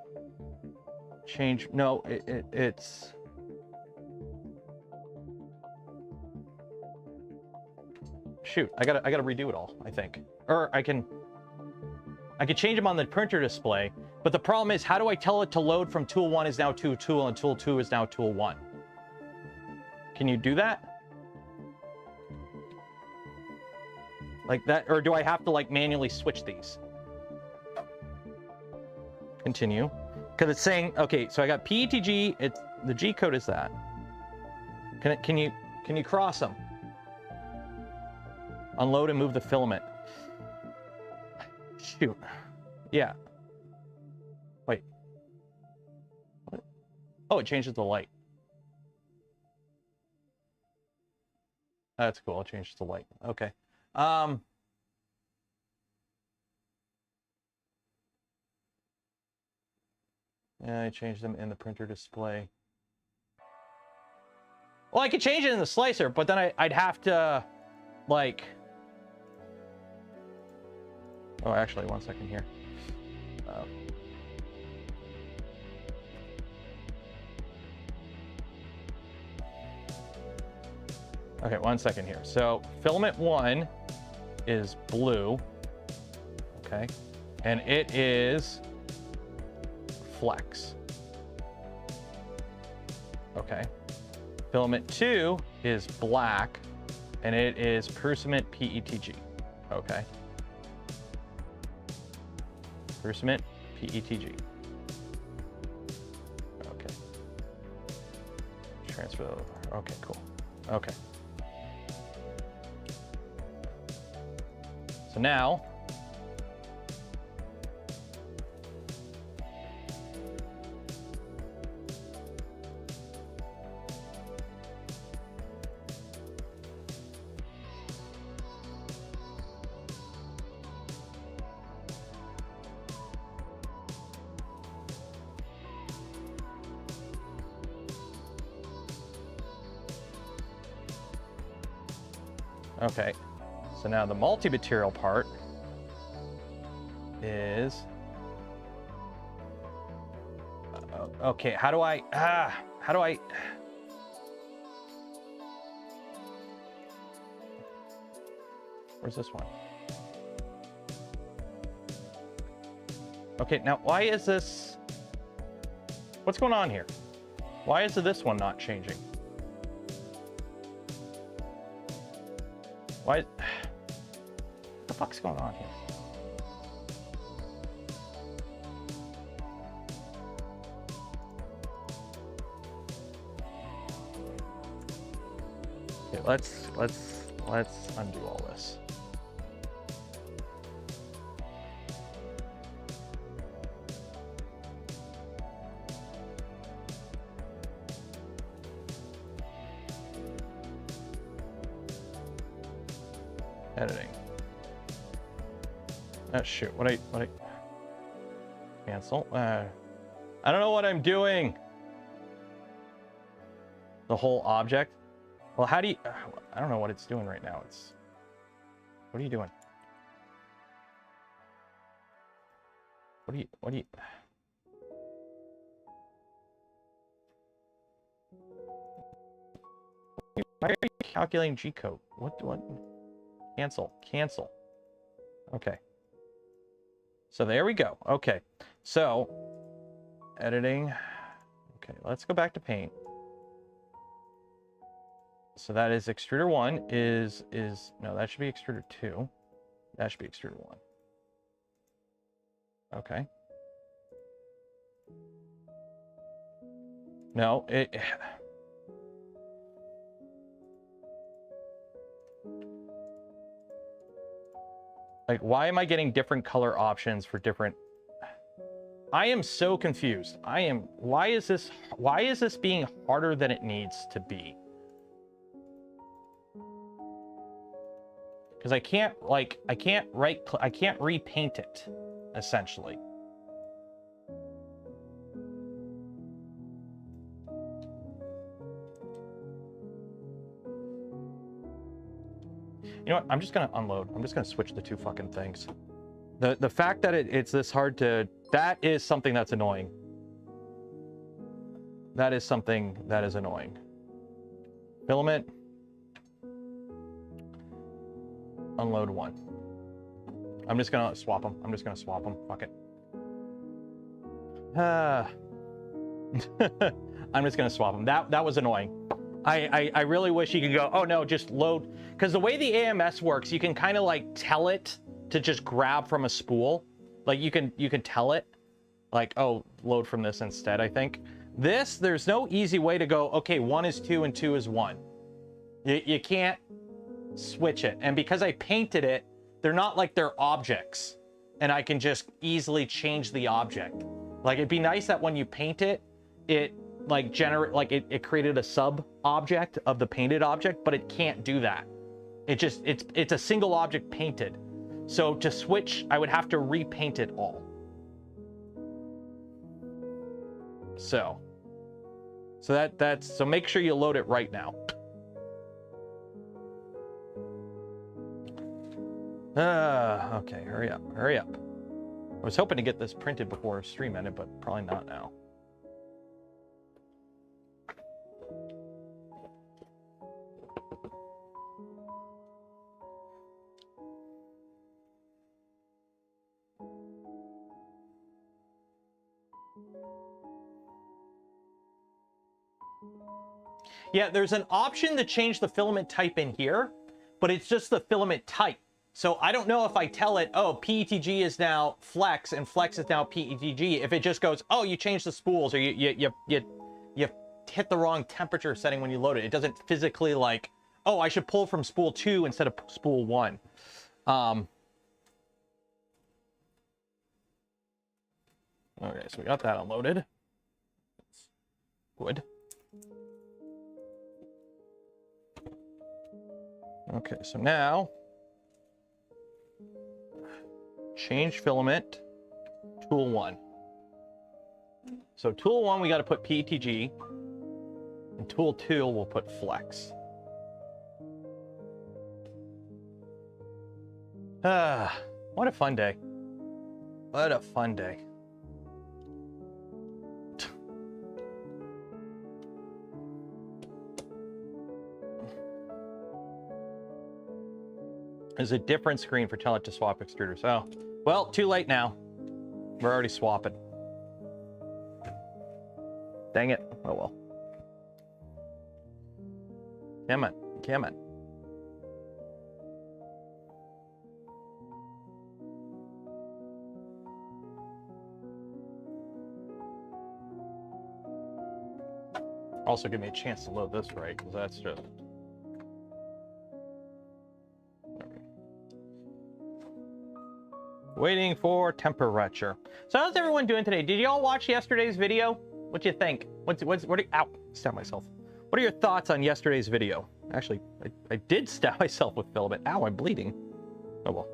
change. No, it's. Shoot, I gotta redo it all, I think. Or I can change them on the printer display, but the problem is, how do I tell it to load from tool 1 is now tool and tool 2 is now tool 1? Can you do that? Like that, or do I have to like manually switch these? Continue. Because it's saying, okay, so I got PETG, the G code is that. Can you cross them? Unload and move the filament. Shoot. Yeah. Wait. What? Oh, it changes the light. That's cool. It changes the light. Okay. Yeah, I changed them in the printer display. Well, I could change it in the slicer, but then I'd have to, like... Oh, actually, 1 second here. Okay, 1 second here. So filament 1 is blue, okay, and it is flex. Okay. Filament 2 is black, and it is PRUSA PETG. Okay. PRUSA PETG. Okay. Transfer that over. Okay, cool. Okay. So now, okay, so now the multi-material part is, okay, how do I, where's this one? Okay, now why is this, what's going on here? Why is this one not changing? Why, what the fuck's going on here? Okay, let's undo all this. Editing. Oh shoot, what I cancel. I don't know what I'm doing. The whole object. Well, how do you, I don't know what it's doing right now. What are you doing? What do you, why are you calculating G code? What? Cancel. Okay. So there we go. Okay. So, editing. Okay, let's go back to paint. So that is extruder 1 is no, that should be extruder 2. That should be extruder 1. Okay. No, it... Like, why am I getting different color options for different... I am so confused. Why is this being harder than it needs to be? Because I can't repaint it, essentially. You know what? I'm just gonna unload. I'm just gonna switch the two fucking things. The fact that it's this hard to... That is something that's annoying. That is something that is annoying. Filament. Unload one. I'm just gonna swap them. I'm just gonna swap them. Fuck it. I'm just gonna swap them. That was annoying. I really wish you could go, oh no, just load. Because the way the AMS works, you can kind of like tell it to just grab from a spool. Like you can tell it, like, oh, load from this instead, I think. This, there's no easy way to go, okay, 1 is 2 and 2 is 1. You can't switch it. And because I painted it, they're not like they're objects. And I can just easily change the object. Like, it'd be nice that when you paint it, it like it created a sub object of the painted object, but it can't do that. It's a single object painted. So to switch, I would have to repaint it all. So make sure you load it right now. Okay, hurry up. I was hoping to get this printed before stream ended, but probably not now. Yeah, there's an option to change the filament type in here, but it's just the filament type. So I don't know if I tell it, oh, PETG is now flex and flex is now PETG. If it just goes, oh, you changed the spools, or you hit the wrong temperature setting when you load it. It doesn't physically like, oh, I should pull from spool 2 instead of spool 1. Okay, so we got that unloaded. Good. Okay, so now change filament, tool 1. So tool 1, we got to put PETG, and tool 2, we'll put flex. What a fun day. What a fun day. There's a different screen for telling it to swap extruders. Oh, well, too late now. We're already swapping. Dang it. Oh well. Come on. Come on. Also give me a chance to load this right, because that's just... Waiting for temperature. So how's everyone doing today? Did you all watch yesterday's video? What do you think? Ow, stabbed myself. What are your thoughts on yesterday's video? Actually, I did stab myself with filament. Ow, I'm bleeding. Oh well.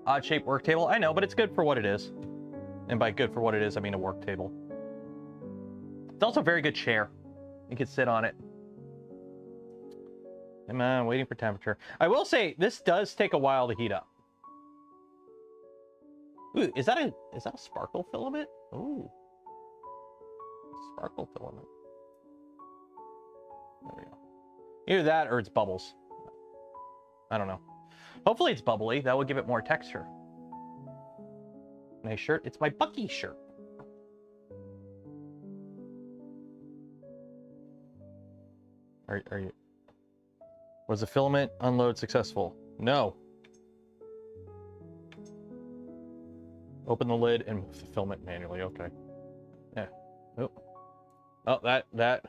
Odd shaped work table. I know, but it's good for what it is. And by good for what it is, I mean a work table. It's also a very good chair. You can sit on it. Come on, waiting for temperature. I will say, this does take a while to heat up. Ooh, is that a sparkle filament? Ooh. Sparkle filament. There we go. Either that or it's bubbles. I don't know. Hopefully it's bubbly. That would give it more texture. Nice shirt. It's my Bucky shirt. Are you... Was the filament unload successful? No. Open the lid and move the filament manually. Okay. Yeah. Oh. Oh, that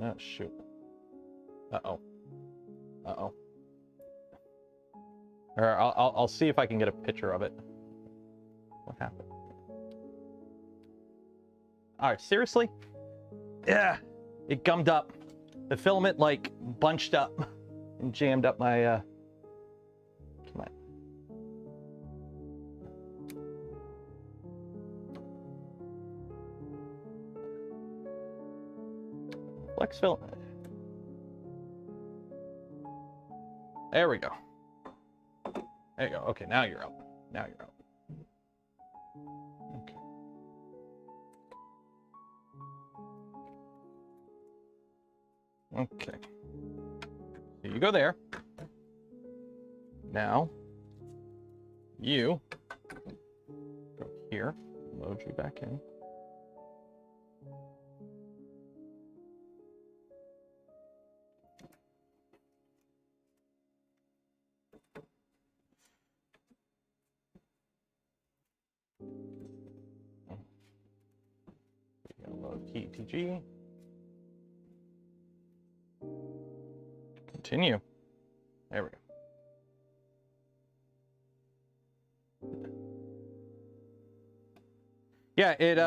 Oh, shoot. Uh-oh. Uh-oh. Or I'll see if I can get a picture of it. What happened? All right, seriously? Yeah, it gummed up. The filament, like, bunched up and jammed up my, Come on. Flex filament. There we go. There you go. Okay, now you're out. Now you're out. Okay. Okay. So you go there. Now, you go here. Load you back in. Load TTG. Continue. There we go. Yeah, it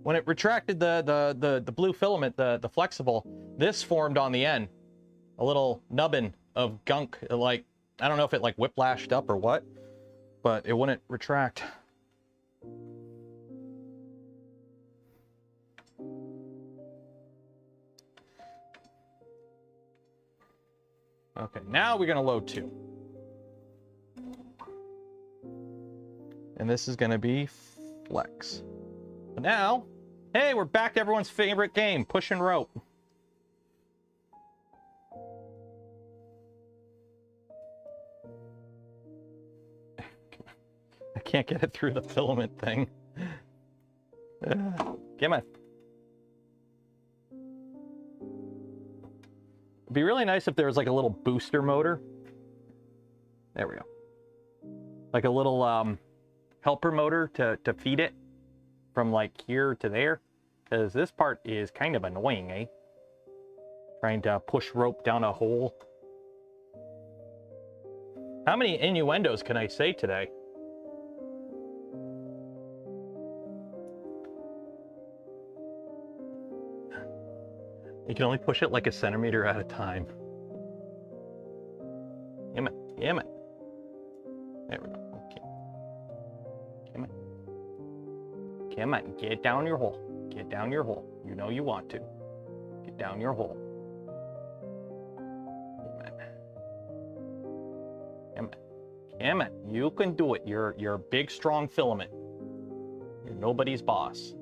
when it retracted the blue filament, the flexible, this formed on the end. A little nubbin of gunk. Like, I don't know if it like whiplashed up or what, but it wouldn't retract. Okay, now we're gonna load 2. And this is gonna be flex. But now, hey, we're back to everyone's favorite game, push and rope. I can't get it through the filament thing. Come on. It'd be really nice if there was like a little booster motor. There we go. Like a little helper motor to feed it from like here to there. Because this part is kind of annoying, eh? Trying to push rope down a hole. How many innuendos can I say today? You can only push it like a centimeter at a time. Damn it. Damn it. There we go. Okay. Come on. Come on. Get down your hole. Get down your hole. You know you want to. Get down your hole. Come on. Come on. You can do it. You're a big, strong filament. You're nobody's boss.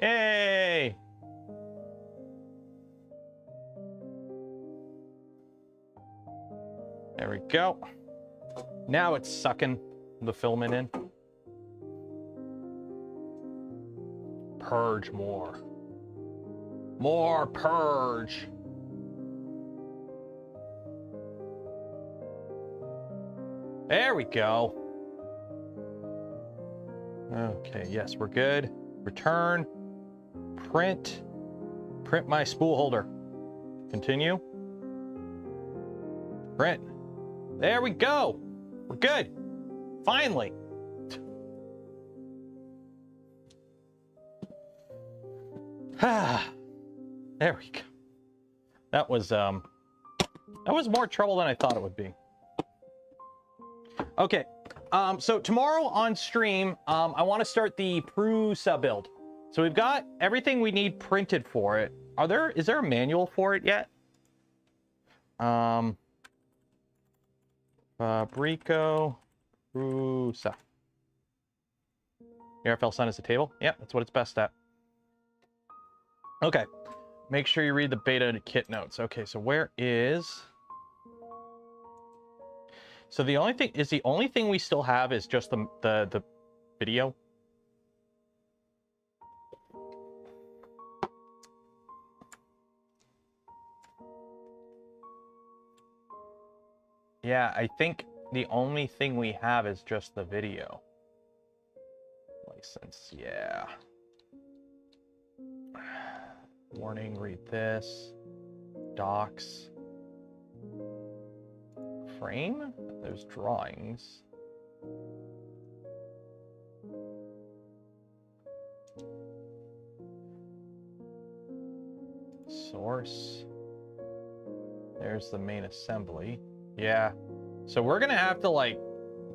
Yay! There we go. Now it's sucking the filament in. Purge more. More purge. There we go. Okay, yes, we're good. Return. Print. Print my spool holder. Continue. Print. There we go. We're good. Finally. There we go. That was more trouble than I thought it would be. Okay. So tomorrow on stream, I want to start the PRUSA build. So we've got everything we need printed for it. Is there a manual for it yet? Fabrico PRUSA. AirFL Sun is a table. Yep, that's what it's best at. Okay. Make sure you read the beta kit notes. Okay, so where is... So the only thing we still have is just the video. Yeah, I think the only thing we have is just the video. License, yeah. Warning, read this. Docs. Frame? There's drawings. Source. There's the main assembly. Yeah. So we're gonna have to like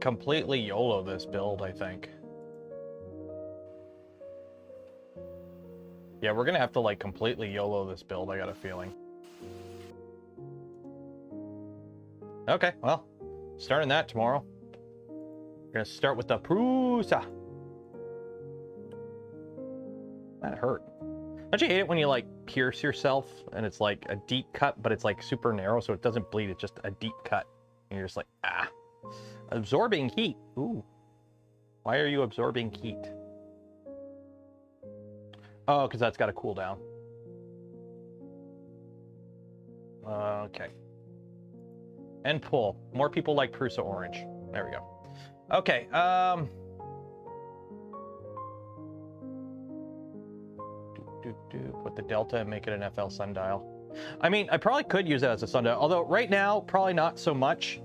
completely YOLO this build, I think. Yeah, we're gonna have to like completely YOLO this build, I got a feeling. Okay, well, starting that tomorrow. We're gonna start with the PRUSA. That hurt. Don't you hate it when you like pierce yourself and it's like a deep cut, but it's like super narrow so it doesn't bleed, it's just a deep cut. And you're just like, ah. Absorbing heat. Ooh. Why are you absorbing heat? Oh, because that's got to cool down. Okay. And pull. More people like PRUSA orange. There we go. Okay. Put the delta and make it an FL sundial. I mean, I probably could use it as a sundial, although right now, probably not so much.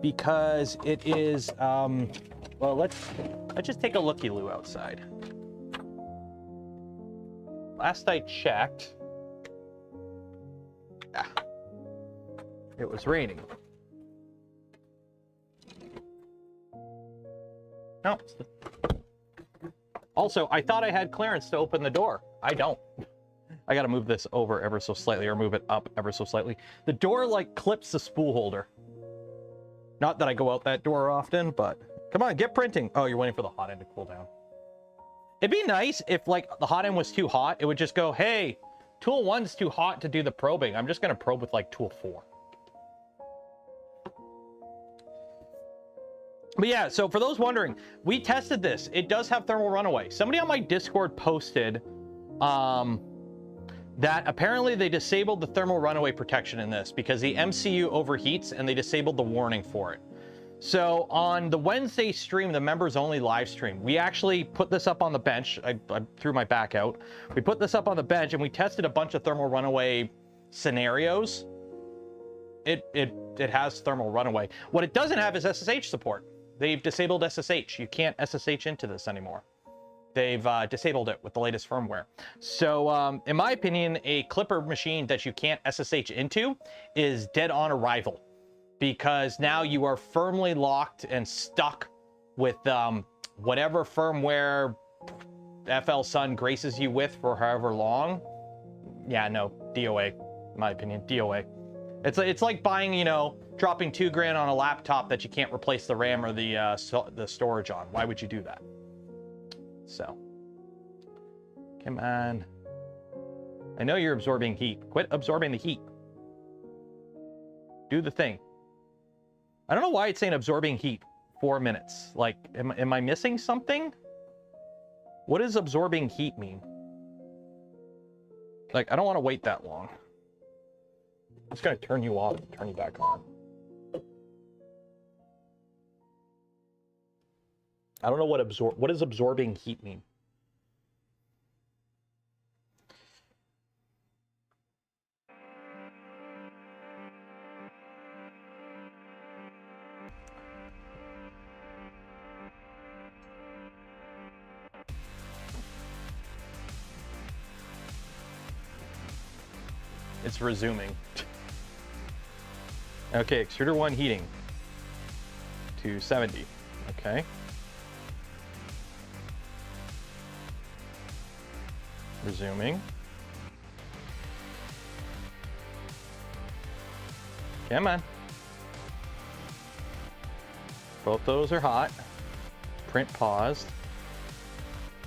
Because it is, well, let's just take a looky-loo outside. Last I checked, it was raining. No. Also, I thought I had clearance to open the door. I don't. I gotta move this over ever so slightly, or move it up ever so slightly. The door, like, clips the spool holder. Not that I go out that door often, but... Come on, get printing. Oh, you're waiting for the hot end to cool down. It'd be nice if, like, the hot end was too hot. It would just go, hey, tool 1's too hot to do the probing. I'm just gonna probe with, like, tool 4. But yeah, so for those wondering, we tested this. It does have thermal runaway. Somebody on my Discord posted that apparently they disabled the thermal runaway protection in this because the MCU overheats and they disabled the warning for it. So on the Wednesday stream, the members only live stream, we actually put this up on the bench. I threw my back out. We put this up on the bench and we tested a bunch of thermal runaway scenarios. It has thermal runaway. What it doesn't have is SSH support. They've disabled SSH. You can't SSH into this anymore. They've disabled it with the latest firmware. So in my opinion, a Clipper machine that you can't SSH into is dead on arrival, because now you are firmly locked and stuck with whatever firmware FL Sun graces you with for however long. Yeah, no, DOA, in my opinion, DOA. It's like buying, you know, dropping $2,000 on a laptop that you can't replace the RAM or the storage on. Why would you do that? So, come on. I know you're absorbing heat. Quit absorbing the heat. Do the thing. I don't know why it's saying absorbing heat 4 minutes. Like, am I missing something? What does absorbing heat mean? Like, I don't want to wait that long. I'm just going to turn you off and turn you back on. I don't know what does absorbing heat mean? It's resuming. Okay, extruder 1 heating to 70. Okay. Resuming. Come on. Both those are hot. Print paused.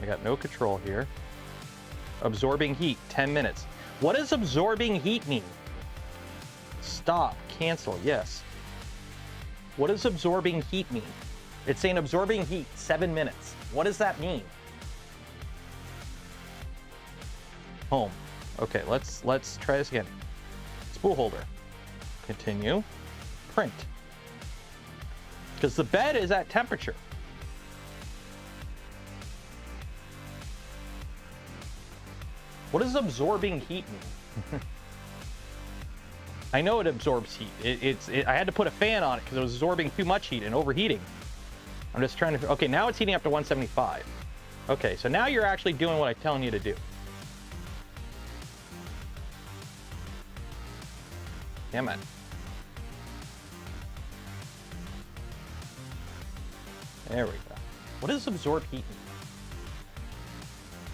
I got no control here. Absorbing heat, 10 minutes. What does absorbing heat mean? Stop, cancel, yes. What does absorbing heat mean? It's saying absorbing heat, 7 minutes. What does that mean? Home. Okay, let's try this again. Spool holder. Continue. Print. Because the bed is at temperature. What does absorbing heat mean? I know it absorbs heat. I had to put a fan on it because it was absorbing too much heat and overheating. I'm just trying to... Okay, now it's heating up to 175. Okay, so now you're actually doing what I'm telling you to do. Damn it. There we go. What does absorb heat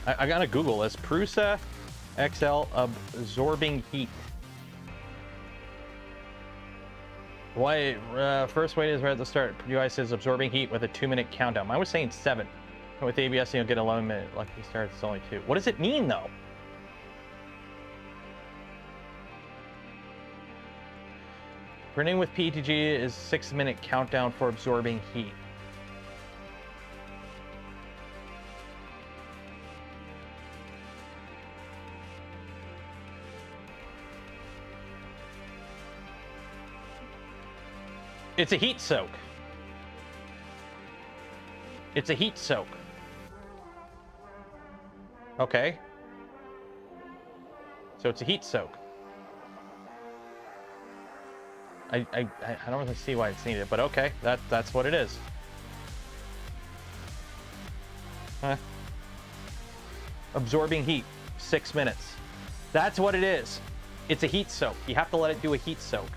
mean? I gotta Google this. PRUSA XL absorbing heat. Why? First wait is right at the start. UI says absorbing heat with a 2-minute countdown. I was saying 7. With ABS, you'll get 11 minutes. Lucky start, it's only 2. What does it mean though? Printing with PETG is 6-minute countdown for absorbing heat. It's a heat soak. It's a heat soak. Okay. So it's a heat soak. I don't really see why it's needed, but okay, that's what it is. Huh. Absorbing heat, 6 minutes. That's what it is. It's a heat soak. You have to let it do a heat soak.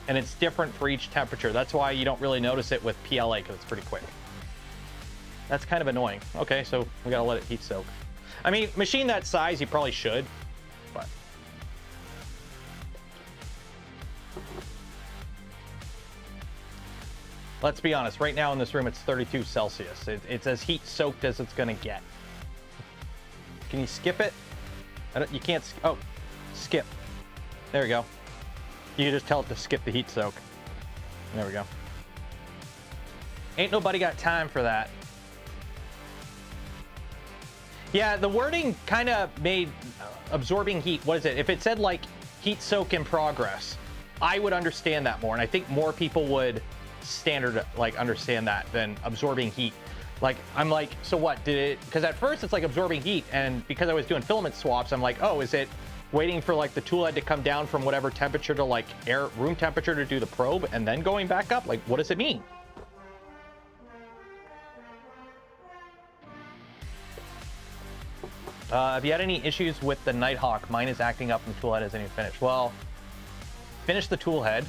And it's different for each temperature. That's why you don't really notice it with PLA, because it's pretty quick. That's kind of annoying. Okay, so we gotta let it heat soak. I mean, machine that size, you probably should, but. Let's be honest, right now in this room, it's 32 Celsius. It's as heat soaked as it's gonna get. Can you skip it? You can't, oh, skip. There we go. You can just tell it to skip the heat soak. There we go. Ain't nobody got time for that. Yeah, the wording kind of made absorbing heat. What is it? If it said like heat soak in progress, I would understand that more. And I think more people would understand that than absorbing heat. Like, I'm like, so what did it, because at first it's like absorbing heat. And because I was doing filament swaps, I'm like, oh, is it waiting for like the tool head to come down from whatever temperature to like room temperature to do the probe and then going back up? Like, what does it mean? Have you had any issues with the Nighthawk? Mine is acting up and the tool head isn't even finished. Well, finish the tool head,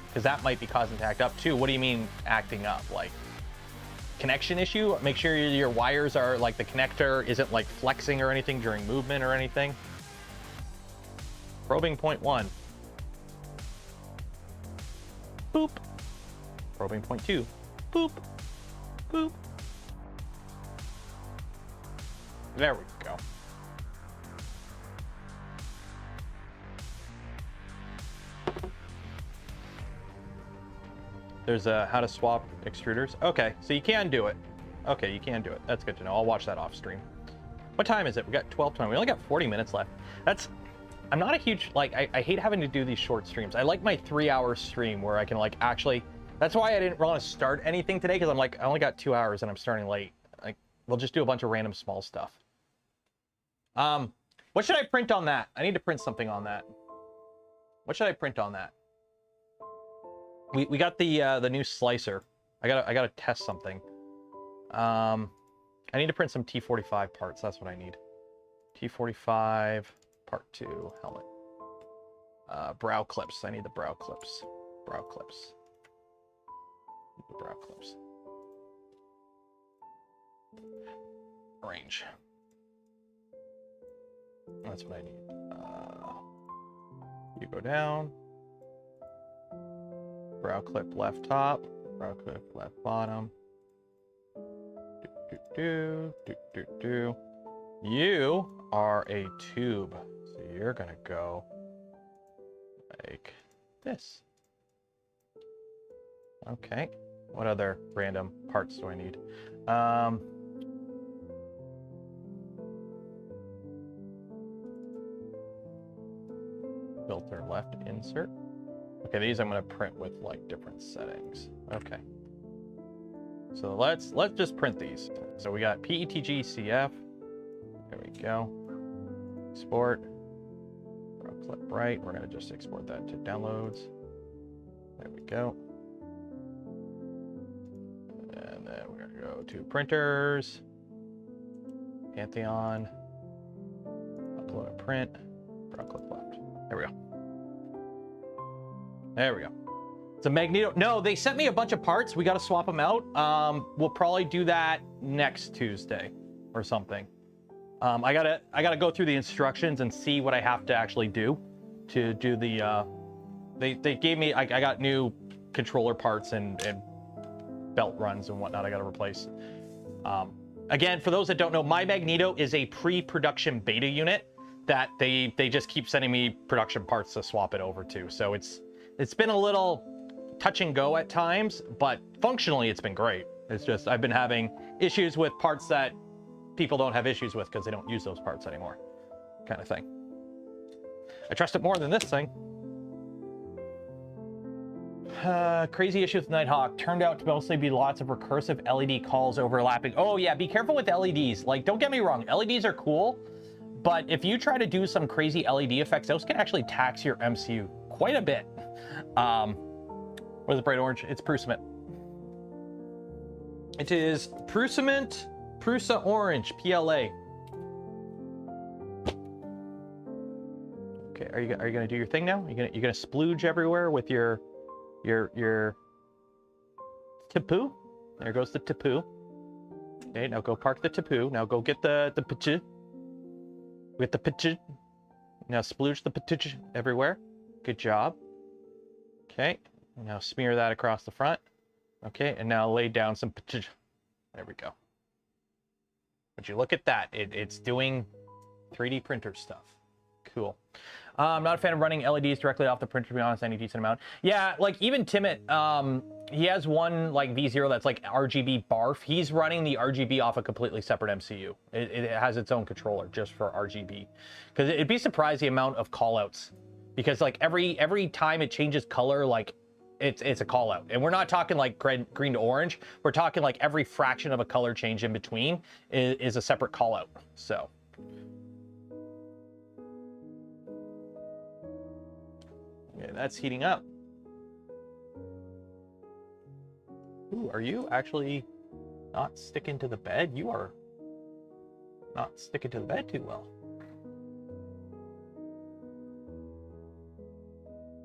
because that might be causing it to act up too. What do you mean acting up? Like connection issue? Make sure your wires are like the connector isn't like flexing or anything during movement or anything. Probing point 1. Boop. Probing point 2. Boop. Boop. There we go. There's a how to swap extruders. Okay, so you can do it. Okay, you can do it. That's good to know. I'll watch that off stream. What time is it? We got 12:20. We only got 40 minutes left. I'm not a huge, like, I hate having to do these short streams. I like my 3-hour stream where I can, like, actually, that's why I didn't want to start anything today, because I'm like, I only got 2 hours and I'm starting late. Like, we'll just do a bunch of random small stuff. What should I print on that? I need to print something on that. What should I print on that? We got the new slicer. I gotta test something. I need to print some T45 parts. That's what I need. T45 part 2 helmet. Brow clips. I need the brow clips. Brow clips. The brow clips. Range. That's what I need. You go down. Brow clip left top. Brow clip left bottom. You are a tube. So you're gonna go like this. Okay. What other random parts do I need? Filter left insert. Okay, these I'm going to print with like different settings. Okay. So let's just print these. So we got PETG CF. There we go. Export. Clip right. We're going to just export that to downloads. There we go. And then we're going to go to printers. Pantheon. Upload and print. Clip left. There we go. There we go. It's a Magneto. No, they sent me a bunch of parts. We got to swap them out. We'll probably do that next Tuesday or something. I gotta go through the instructions and see what I have to actually do to do the. They gave me. I got new controller parts and belt runs and whatnot. I got to replace. Again, for those that don't know, my Magneto is a pre-production beta unit that they just keep sending me production parts to swap it over to. So it's been a little touch and go at times, but functionally it's been great. It's just I've been having issues with parts that people don't have issues with because they don't use those parts anymore, kind of thing. I trust it more than this thing. Crazy issue with Nighthawk. Turned out to mostly be lots of recursive LED calls overlapping. Oh yeah, be careful with LEDs. Like, don't get me wrong, LEDs are cool, but if you try to do some crazy LED effects, those can actually tax your MCU quite a bit. What is it, bright orange? It's PRUSA. It is PRUSA Orange, PLA. Okay, are you gonna do your thing now? You're gonna splooge everywhere with your Tapu. There goes the Tapu. Okay, now go park the Tapu. Now go get the Pichu. Get the Pichu. Now splooge the Pichu everywhere. Good job. Okay, now smear that across the front. Okay, and now lay down some Pichu. There we go. Would you look at that? It's doing 3D printer stuff. Cool. I'm not a fan of running LEDs directly off the printer, to be honest, any decent amount. Yeah, like even Timit, he has one like V0 that's like RGB barf. He's running the RGB off a completely separate MCU. It has its own controller just for RGB. Because it'd be surprised the amount of callouts. Because like every time it changes color, like it's a call out. And we're not talking like green to orange. We're talking like every fraction of a color change in between is a separate call out. So. Okay, that's heating up. Ooh, are you actually not sticking to the bed? You are not sticking to the bed too well.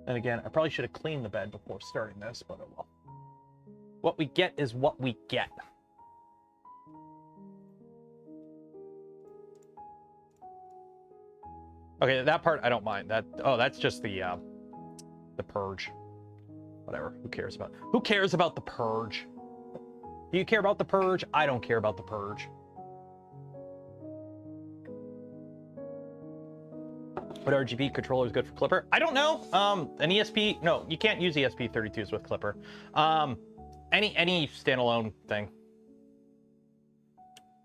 And again, I probably should have cleaned the bed before starting this, but oh well. What we get is what we get. Okay, that part I don't mind. That's just the purge. Whatever. Who cares about the purge? Do you care about the purge? I don't care about the purge. What RGB controller is good for Clipper? I don't know. An ESP? No, you can't use ESP32s with Clipper. Any standalone thing.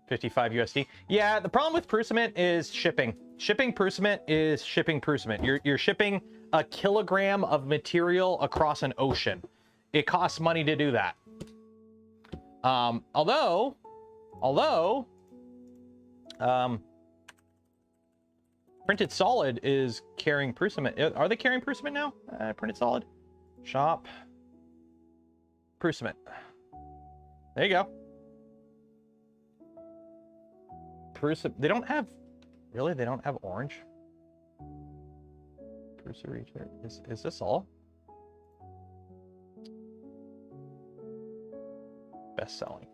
55 USD. Yeah, the problem with PRUSA is shipping. Shipping PRUSA is shipping PRUSA. You're shipping a kilogram of material across an ocean. It costs money to do that. Although, Printed Solid is carrying PRUSA. Are they carrying PRUSA now? Printed Solid. Shop. PRUSA. There you go. PRUSA. They don't have... Really? They don't have orange? PRUSA Reacher. Is this all? Best selling.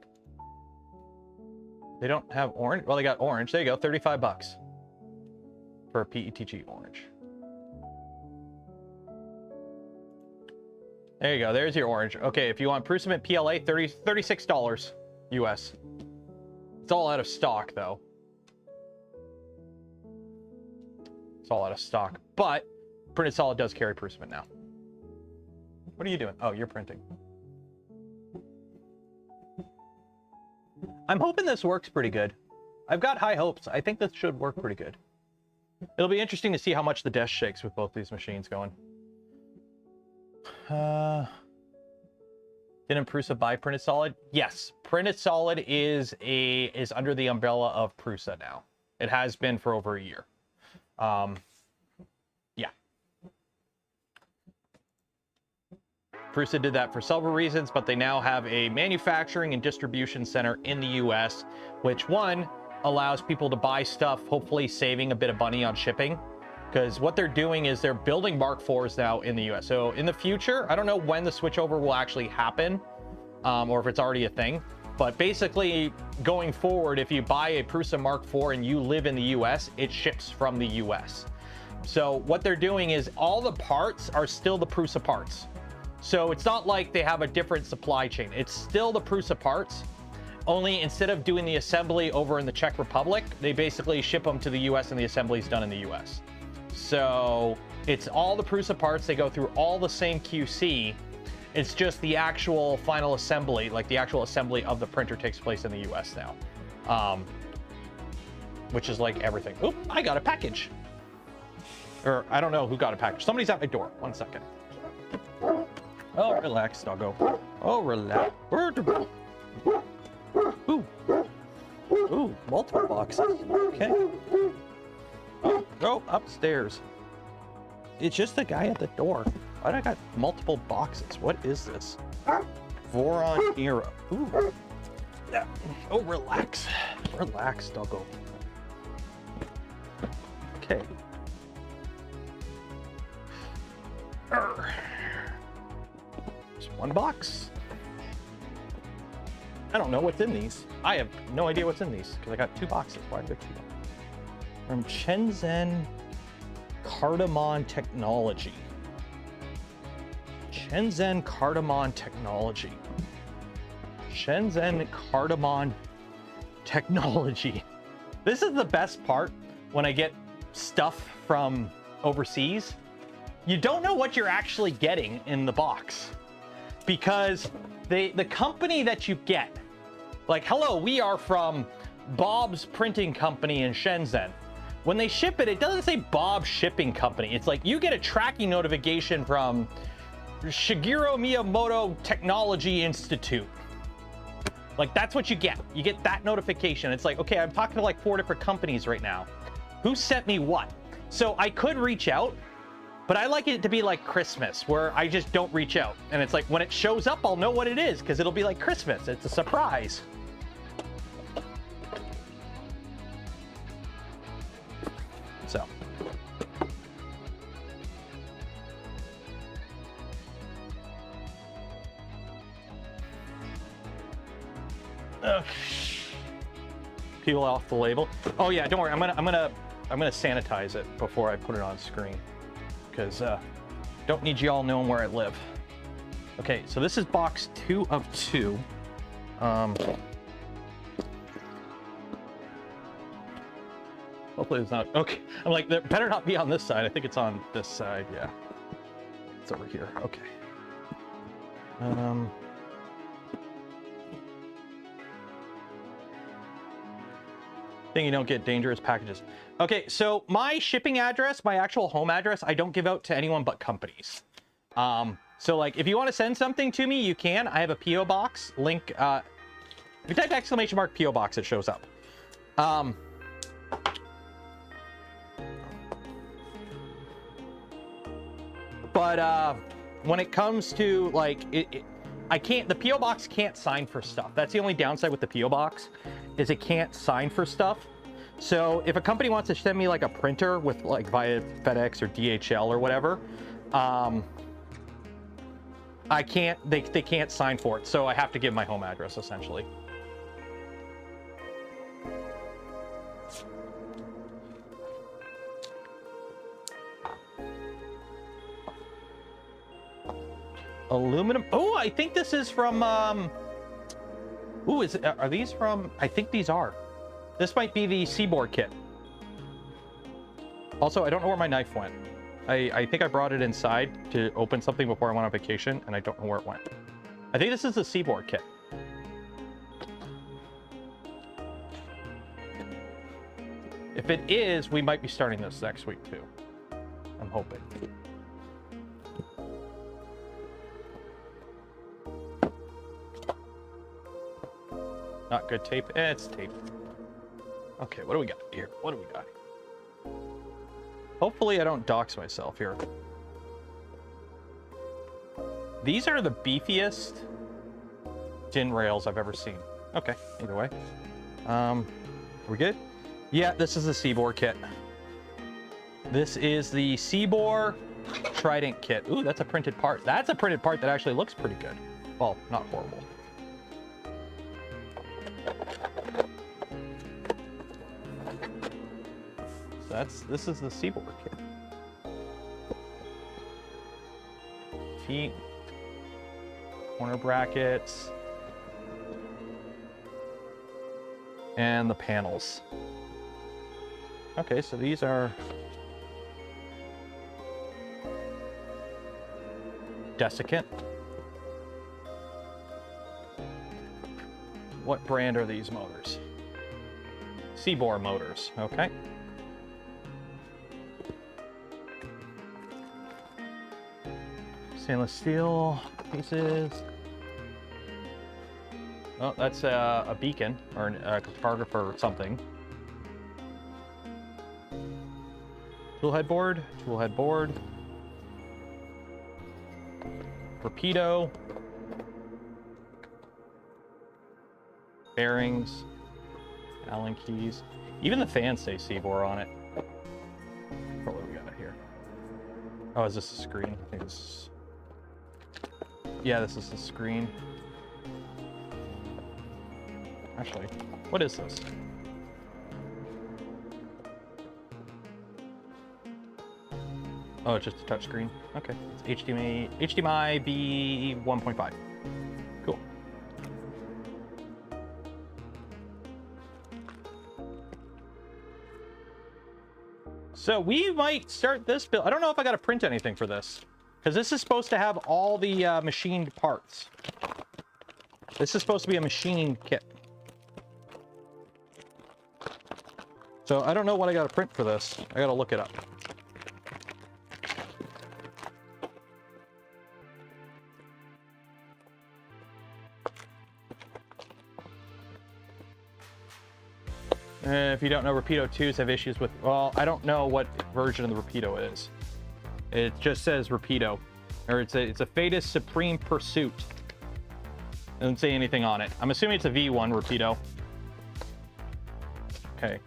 They don't have orange? Well, they got orange. There you go. 35 bucks. For a PETG orange. There you go. There's your orange. Okay, if you want PRUSA PLA, $36 US. It's all out of stock, though. It's all out of stock. But Printed Solid does carry PRUSA now. What are you doing? Oh, you're printing. I'm hoping this works pretty good. I've got high hopes. I think this should work pretty good. It'll be interesting to see how much the desk shakes with both these machines going. Didn't PRUSA buy Printed Solid? Yes, Printed Solid is under the umbrella of PRUSA now. It has been for over a year. Yeah. PRUSA did that for several reasons, but they now have a manufacturing and distribution center in the US, which one allows people to buy stuff, hopefully saving a bit of money on shipping. Because what they're doing is they're building Mark IVs now in the US. So in the future, I don't know when the switchover will actually happen, or if it's already a thing. But basically, going forward, if you buy a PRUSA Mark IV and you live in the US, it ships from the US. So what they're doing is all the parts are still the PRUSA parts. So it's not like they have a different supply chain. It's still the PRUSA parts. Only instead of doing the assembly over in the Czech Republic, they basically ship them to the US and the assembly is done in the US. So it's all the PRUSA parts. They go through all the same QC. It's just the actual final assembly, like the actual assembly of the printer takes place in the US now. Which is like everything. Oop, I got a package. Or I don't know who got a package. Somebody's at my door. 1 second. Oh, relax, doggo. Oh, relax. Ooh. Ooh, multiple boxes. Okay. Oh, go upstairs. It's just the guy at the door. Why do I got multiple boxes? What is this? Voron Era. Ooh. Yeah. Oh, relax. Relax, doggo. Okay. Just one box. I don't know what's in these. I have no idea what's in these because I got 2 boxes. Why are there 2? From Shenzhen Cardamom Technology. Shenzhen Cardamom Technology. Shenzhen Cardamom Technology. This is the best part when I get stuff from overseas. You don't know what you're actually getting in the box because the company that you get, like, hello, we are from Bob's Printing Company in Shenzhen. When they ship it, it doesn't say Bob's Shipping Company. It's like you get a tracking notification from Shigeru Miyamoto Technology Institute. Like, that's what you get. You get that notification. It's like, okay, I'm talking to like 4 different companies right now. Who sent me what? So I could reach out, but I like it to be like Christmas, where I just don't reach out. And it's like, when it shows up, I'll know what it is, because it'll be like Christmas. It's a surprise. So. Peel off the label. Oh yeah, don't worry. I'm gonna sanitize it before I put it on screen, because don't need you all knowing where I live. Okay, so this is box 2 of 2. Hopefully it's not okay. I'm like, there better not be on this side. I think it's on this side. Yeah, it's over here. Okay. Thing you don't get dangerous packages. Okay, so my shipping address, my actual home address, I don't give out to anyone but companies. So like, if you want to send something to me, you can. I have a PO box link. If you type !PO box, it shows up. But when it comes to like, I can't, the PO box can't sign for stuff. That's the only downside with the PO box, is it can't sign for stuff. So if a company wants to send me like a printer with like via FedEx or DHL or whatever, I can't, they can't sign for it. So I have to give my home address essentially. Aluminum. Oh, I think this is from, ooh, are these from, I think these are. This might be the Seaboard kit. Also, I don't know where my knife went. I think I brought it inside to open something before I went on vacation, and I don't know where it went. I think this is the Seaboard kit. If it is, we might be starting this next week too. I'm hoping. Not good tape. It's tape. Okay, what do we got here? What do we got here? Hopefully I don't dox myself here. These are the beefiest tin rails I've ever seen. Okay, either way. Are we good? Yeah, this is the Seabore kit. This is the Seabore Trident kit. Ooh, that's a printed part. That's a printed part that actually looks pretty good. Well, not horrible. So this is the Seabore kit. Feet, corner brackets, and the panels. Okay, so these are desiccant. What brand are these motors? Seabore motors, okay. Stainless steel pieces. Oh, that's a beacon or a cartographer or something. Tool headboard, torpedo, bearings, Allen keys. Even the fans say Seabore on it. What do we got here? Oh, is this a screen? I think this is... Yeah, this is the screen. Actually, what is this? Oh, it's just a touch screen. Okay, it's HDMI B 1.5. Cool. So we might start this build. I don't know if I got to print anything for this, because this is supposed to have all the machined parts. This is supposed to be a machined kit. So I don't know what I got to print for this. I got to look it up. If you don't know, Rapido 2s have issues with, well, I don't know what version of the Rapido it is. It just says Rapido, or it's a Fadus Supreme Pursuit. Doesn't say anything on it. I'm assuming it's a V1 Rapido. Okay.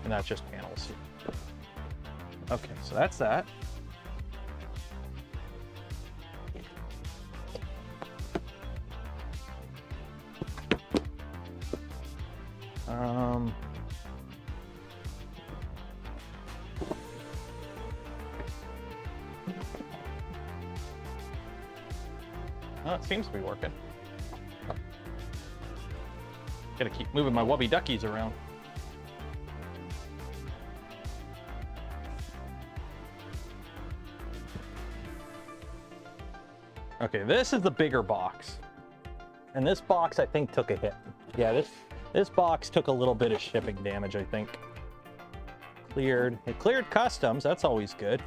And that's just panels. Okay, so that's that. Well, it seems to be working. Gotta keep moving my wubby duckies around. Okay, this is the bigger box. And this box, I think, took a hit. Yeah, this box took a little bit of shipping damage, I think. Cleared. It cleared customs. That's always good.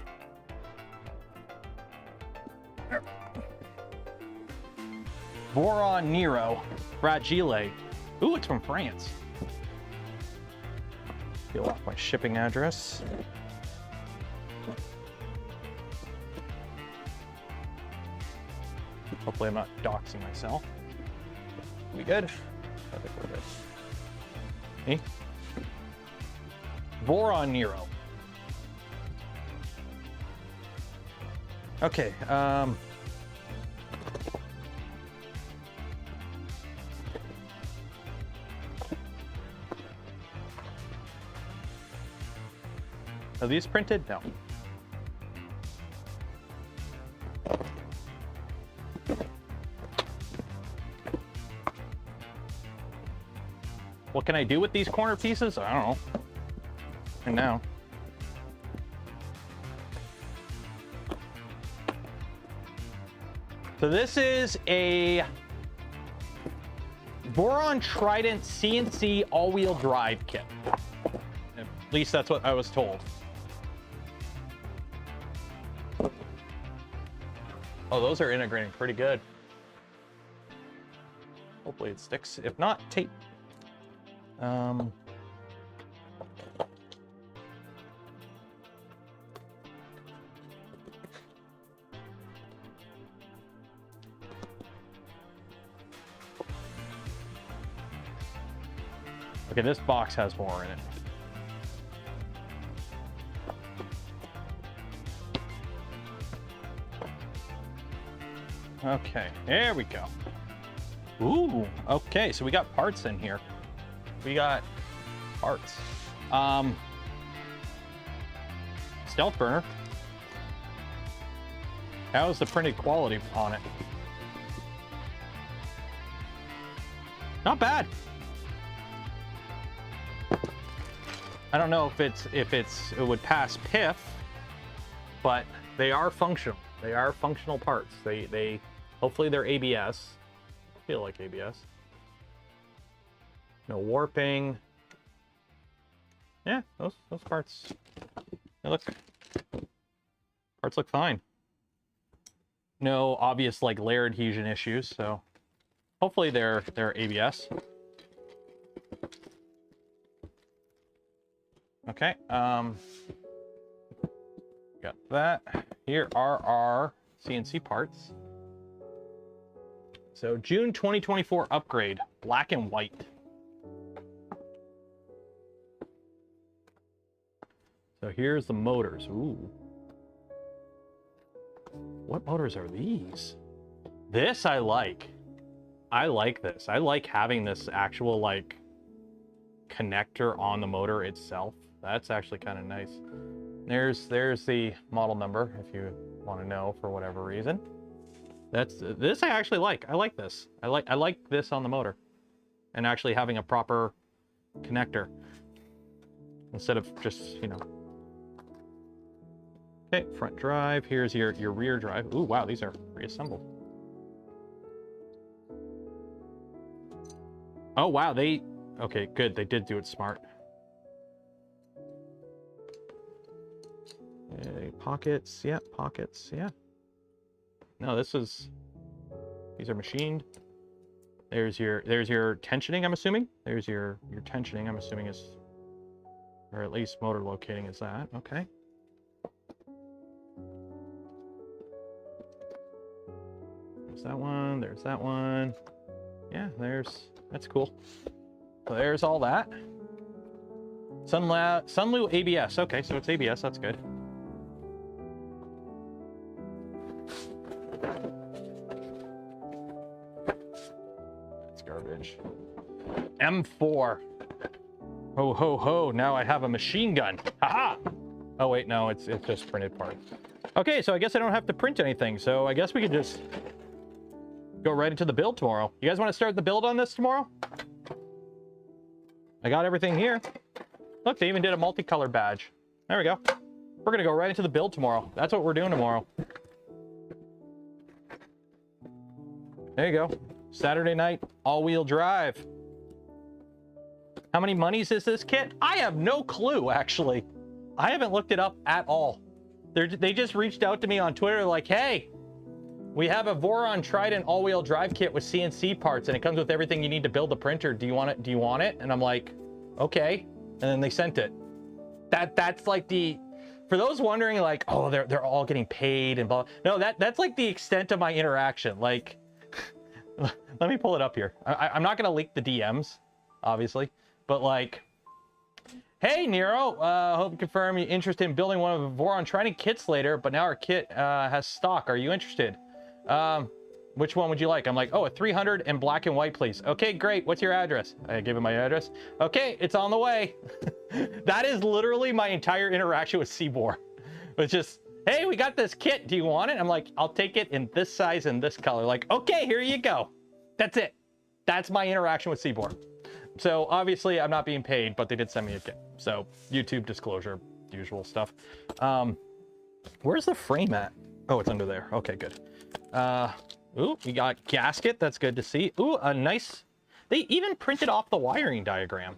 Boron Nero. Fragile. Ooh, it's from France. Peel off my shipping address. Hopefully I'm not doxing myself. We good? I think we're good. Hey? Boron Nero. Okay, are these printed? No. What can I do with these corner pieces? I don't know. And now. So this is a Voron Trident CNC all-wheel drive kit. At least that's what I was told. Oh, those are integrating pretty good. Hopefully it sticks. If not, tape. Okay, this box has more in it. Okay, there we go. Ooh, okay, so we got parts in here. We got parts. Stealth burner. How's the printed quality on it? Not bad. I don't know if it would pass PIF, but they are functional. They are functional parts. They hopefully they're ABS. Feel like ABS. No warping. Yeah, those parts. They look. Parts look fine. No obvious like layer adhesion issues, so hopefully they're ABS. Okay, got that. Here are our CNC parts. So June 2024 upgrade, black and white. So here's the motors. Ooh. What motors are these? This I like. I like this. I like having this actual like connector on the motor itself. That's actually kind of nice. There's the model number if you want to know for whatever reason. This I actually like. I like this. I like this on the motor, and actually having a proper connector instead of just, you know. Okay, front drive. Here's your rear drive. Ooh, wow, these are reassembled. Oh wow, okay, good. They did do it smart. Pockets, yeah, pockets, yeah. No, these are machined. There's your tensioning, I'm assuming. There's your tensioning, I'm assuming is, or at least motor locating is that. Okay. There's that one, there's that one. Yeah, that's cool. So there's all that. Sunlu ABS. Okay, so it's ABS, that's good. That's garbage. M4. Ho ho ho, now I have a machine gun. Haha! Oh wait, no, it's just printed parts. Okay, so I guess I don't have to print anything, so I guess we could just go right into the build tomorrow. You guys want to start the build on this tomorrow? I got everything here. Look, they even did a multicolor badge. There we go. We're gonna go right into the build tomorrow. That's what we're doing tomorrow. There you go. Saturday night, all-wheel drive. How many monies is this kit? I have no clue, actually. I haven't looked it up at all. They just reached out to me on Twitter like, hey, we have a Voron Trident all-wheel drive kit with CNC parts, and it comes with everything you need to build the printer. Do you want it? Do you want it? And I'm like, okay. And then they sent it. That's like for those wondering, like, oh, they're all getting paid and blah. No, that's like the extent of my interaction. Like, let me pull it up here. I'm not gonna leak the DMs, obviously, but like, hey Nero, hope you confirm you're interested in building one of the Voron Trident kits later, but now our kit has stock. Are you interested? Which one would you like? I'm like, oh, a 300 and black and white, please. Okay, great. What's your address? I give him my address. Okay, it's on the way. That is literally my entire interaction with Seaboard. It's just, hey, we got this kit. Do you want it? I'm like, I'll take it in this size and this color. Like, okay, here you go. That's it. That's my interaction with Seaboard. So obviously I'm not being paid, but they did send me a kit. So YouTube disclosure, usual stuff. Where's the frame at? Oh, it's under there. Okay, good. Ooh, we got gasket. That's good to see. Ooh, a nice They even printed off the wiring diagram.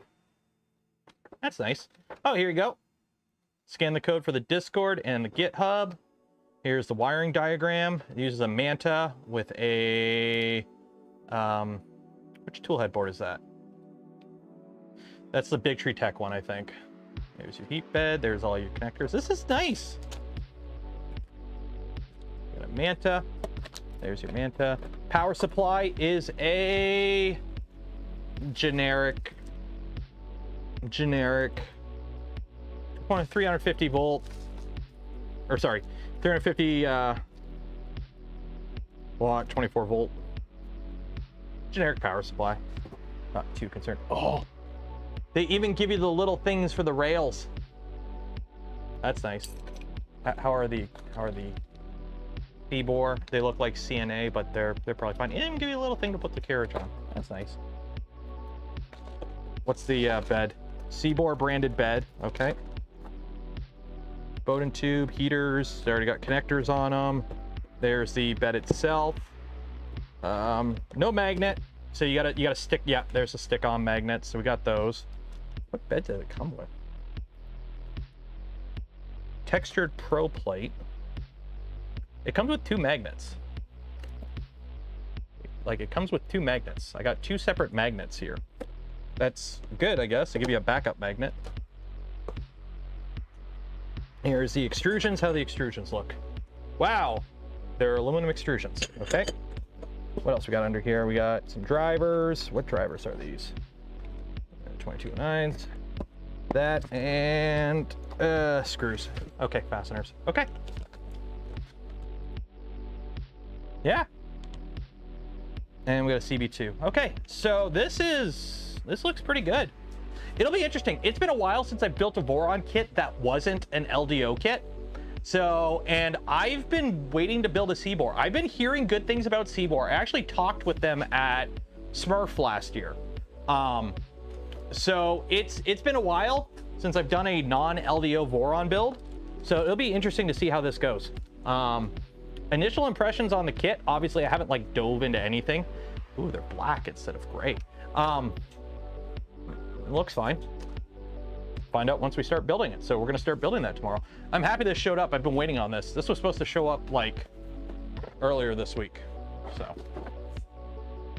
That's nice. Oh, here you go. Scan the code for the Discord and the GitHub. Here's the wiring diagram. It uses a Manta with a... which tool headboard is that? That's the Big Tree Tech one, I think. There's your heat bed. There's all your connectors. This is nice. Got a Manta. There's your Manta. Power supply is a generic 350 volt, or sorry, 350 watt, 24 volt generic power supply. Not too concerned. Oh, they even give you the little things for the rails. That's nice. How are the Seabor? They look like CNA, but they're probably fine. They even give you a little thing to put the carriage on. That's nice. What's the bed? Seabor branded bed. Okay. Bowden tube, heaters. They already got connectors on them. There's the bed itself. No magnet. So you gotta stick. Yeah, there's a stick-on magnet. So we got those. What bed did it come with? Textured Pro plate. It comes with 2 magnets. Like, it comes with 2 magnets. I got 2 separate magnets here. That's good, I guess. They give you a backup magnet. Here's the extrusions, how the extrusions look. Wow, they're aluminum extrusions. Okay. What else we got under here? We got some drivers. What drivers are these? 2209s. That and screws. Okay, fasteners. Okay. Yeah. And we got a CB2. Okay, so this looks pretty good. It'll be interesting. It's been a while since I built a Voron kit that wasn't an LDO kit. So, and I've been waiting to build a Seabor. I've been hearing good things about Seabor. I actually talked with them at Smurf last year. So it's been a while since I've done a non-LDO Voron build. So it'll be interesting to see how this goes. Initial impressions on the kit, obviously I haven't like dove into anything. Ooh, they're black instead of gray. It looks fine. Find out once we start building it. So we're gonna start building that tomorrow. I'm happy this showed up. I've been waiting on this. This was supposed to show up like earlier this week.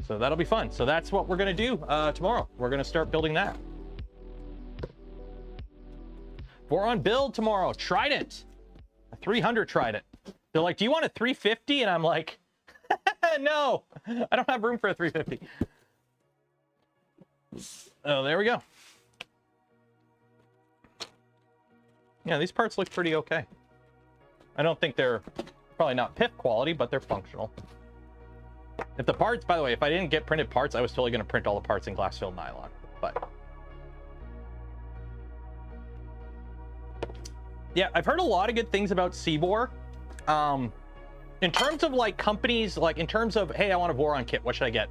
So that'll be fun. So that's what we're gonna do tomorrow. We're gonna start building that. Voron build tomorrow. Trident. A 300 Trident. They're like, do you want a 350? And I'm like, no, I don't have room for a 350. Oh, there we go. Yeah, these parts look pretty okay. I don't think they're probably not PIF quality, but they're functional. If the parts, by the way, if I didn't get printed parts, I was totally going to print all the parts in glass-filled nylon. But yeah, I've heard a lot of good things about Seabor. In terms of like companies, like in terms of, hey, I want a Voron kit, what should I get?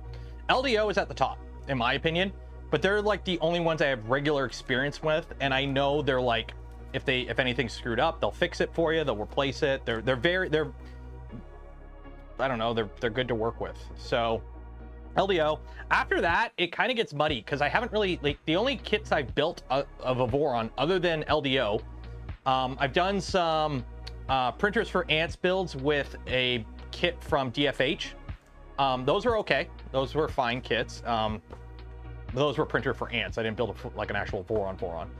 LDO is at the top, in my opinion, but they're like the only ones I have regular experience with, and I know they're like, if anything's screwed up, they'll fix it for you, they'll replace it. They're I don't know, they're good to work with. So LDO. After that, it kind of gets muddy because I haven't really, like, the only kits I've built of a Voron other than LDO, I've done some printers for ants builds with a kit from DFH. Those are okay. Those were fine kits. Those were printer for ants. I didn't build like an actual Voron.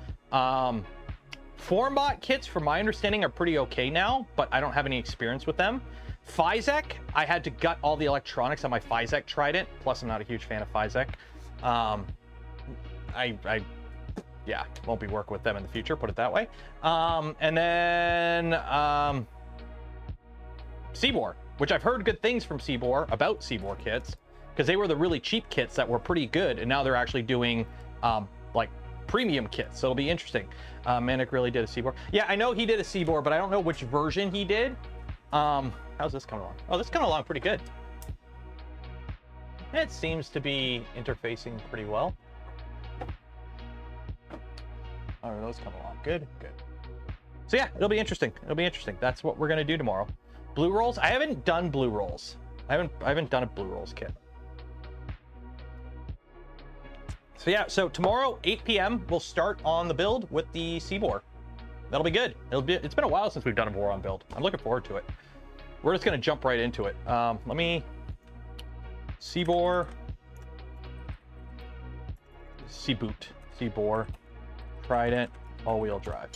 Formbot kits, from my understanding, are pretty okay now, but I don't have any experience with them. Physek, I had to gut all the electronics on my Physek Trident. Plus, I'm not a huge fan of Physek. Yeah, won't be working with them in the future, put it that way. And then Seabor, which I've heard good things from Seabor about Seabor kits, because they were the really cheap kits that were pretty good, and now they're actually doing like premium kits, so it'll be interesting. Manic really did a Seabor. Yeah, I know he did a Seabor, but I don't know which version he did. How's this coming along? Oh, this is coming along pretty good. It seems to be interfacing pretty well. Are those coming along? Good. So yeah, it'll be interesting. That's what we're gonna do tomorrow. Blue rolls. I haven't done blue rolls. I haven't done a blue rolls kit. So yeah, so tomorrow 8 p.m. we'll start on the build with the Seabore. That'll be good. It's been a while since we've done a Boron build. I'm looking forward to it. We're just gonna jump right into it. Let me Seabore, Seabore, Trident, all-wheel drive.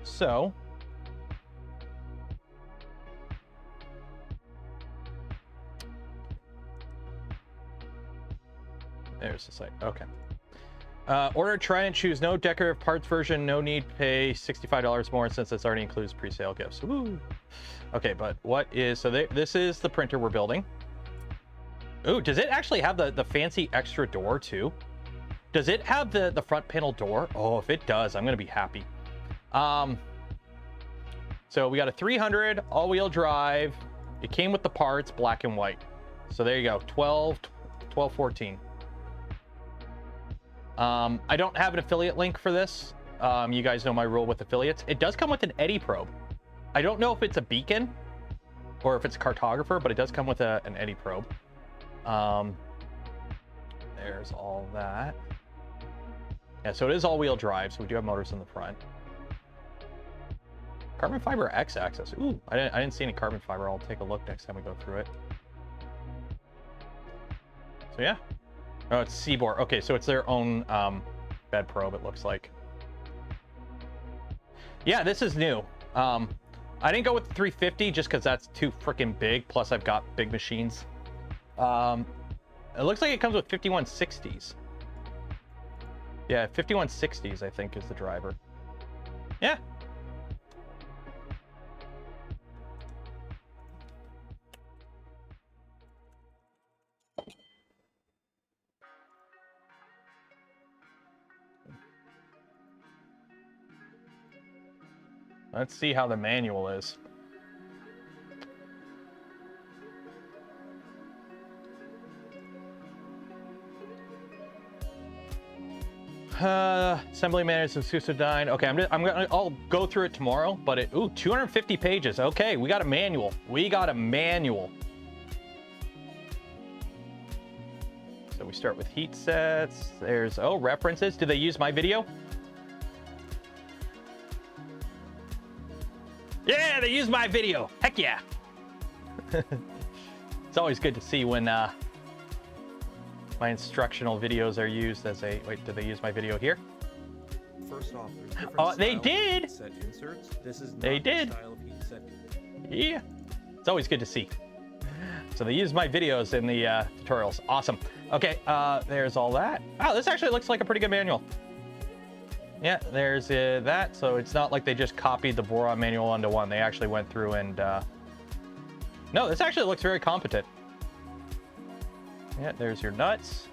So there's the site. Okay. Order Trident, choose no decorative parts version, no need pay $65 more since this already includes pre-sale gifts. Woo. Okay, but what is, so this is the printer we're building. Ooh, does it actually have the fancy extra door too? Does it have the front panel door? Oh, if it does, I'm gonna be happy. So we got a 300 all-wheel drive. It came with the parts, black and white. So there you go, 1214. I don't have an affiliate link for this. You guys know my rule with affiliates. It does come with an eddy probe. I don't know if it's a beacon or if it's a cartographer, but it does come with an eddy probe. There's all that. Yeah, so it is all-wheel drive, so we do have motors in the front. Carbon fiber X-axis. Ooh, I didn't see any carbon fiber. I'll take a look next time we go through it. So yeah. Oh, it's Seabore. Okay, so it's their own bed probe, it looks like. Yeah, this is new. I didn't go with the 350 just because that's too freaking big. Plus, I've got big machines. It looks like it comes with 5160s. Yeah, 5160s, I think, is the driver. Yeah. Let's see how the manual is. Assembly manuals and Susadine. Okay, I'll go through it tomorrow, but ooh, 250 pages. Okay, we got a manual. So we start with heat sets. There's, oh, references. Do they use my video? Yeah, they use my video. Heck yeah. It's always good to see when my instructional videos are used as a... Wait, did they use my video here? First off, there's they did. Set inserts. This is not they did. The style of heat set. Yeah, it's always good to see. So they use my videos in the tutorials. Awesome. Okay, there's all that. Wow, this actually looks like a pretty good manual. Yeah, there's that. So it's not like they just copied the Boron manual onto one. They actually went through and... No, this actually looks very competent. Yeah, there's your nuts.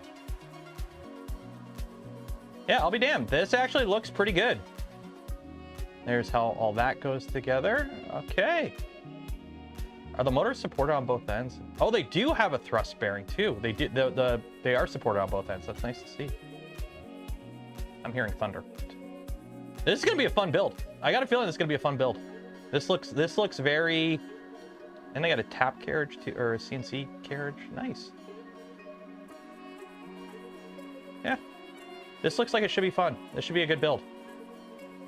Yeah, I'll be damned. This actually looks pretty good. There's how all that goes together. Okay. Are the motors supported on both ends? Oh, they do have a thrust bearing too. They did. They are supported on both ends. That's nice to see. I'm hearing thunder. This is gonna be a fun build. I got a feeling this is gonna be a fun build. This looks very. And they got a tap carriage too, or a CNC carriage. Nice. Yeah, this looks like it should be fun. This should be a good build.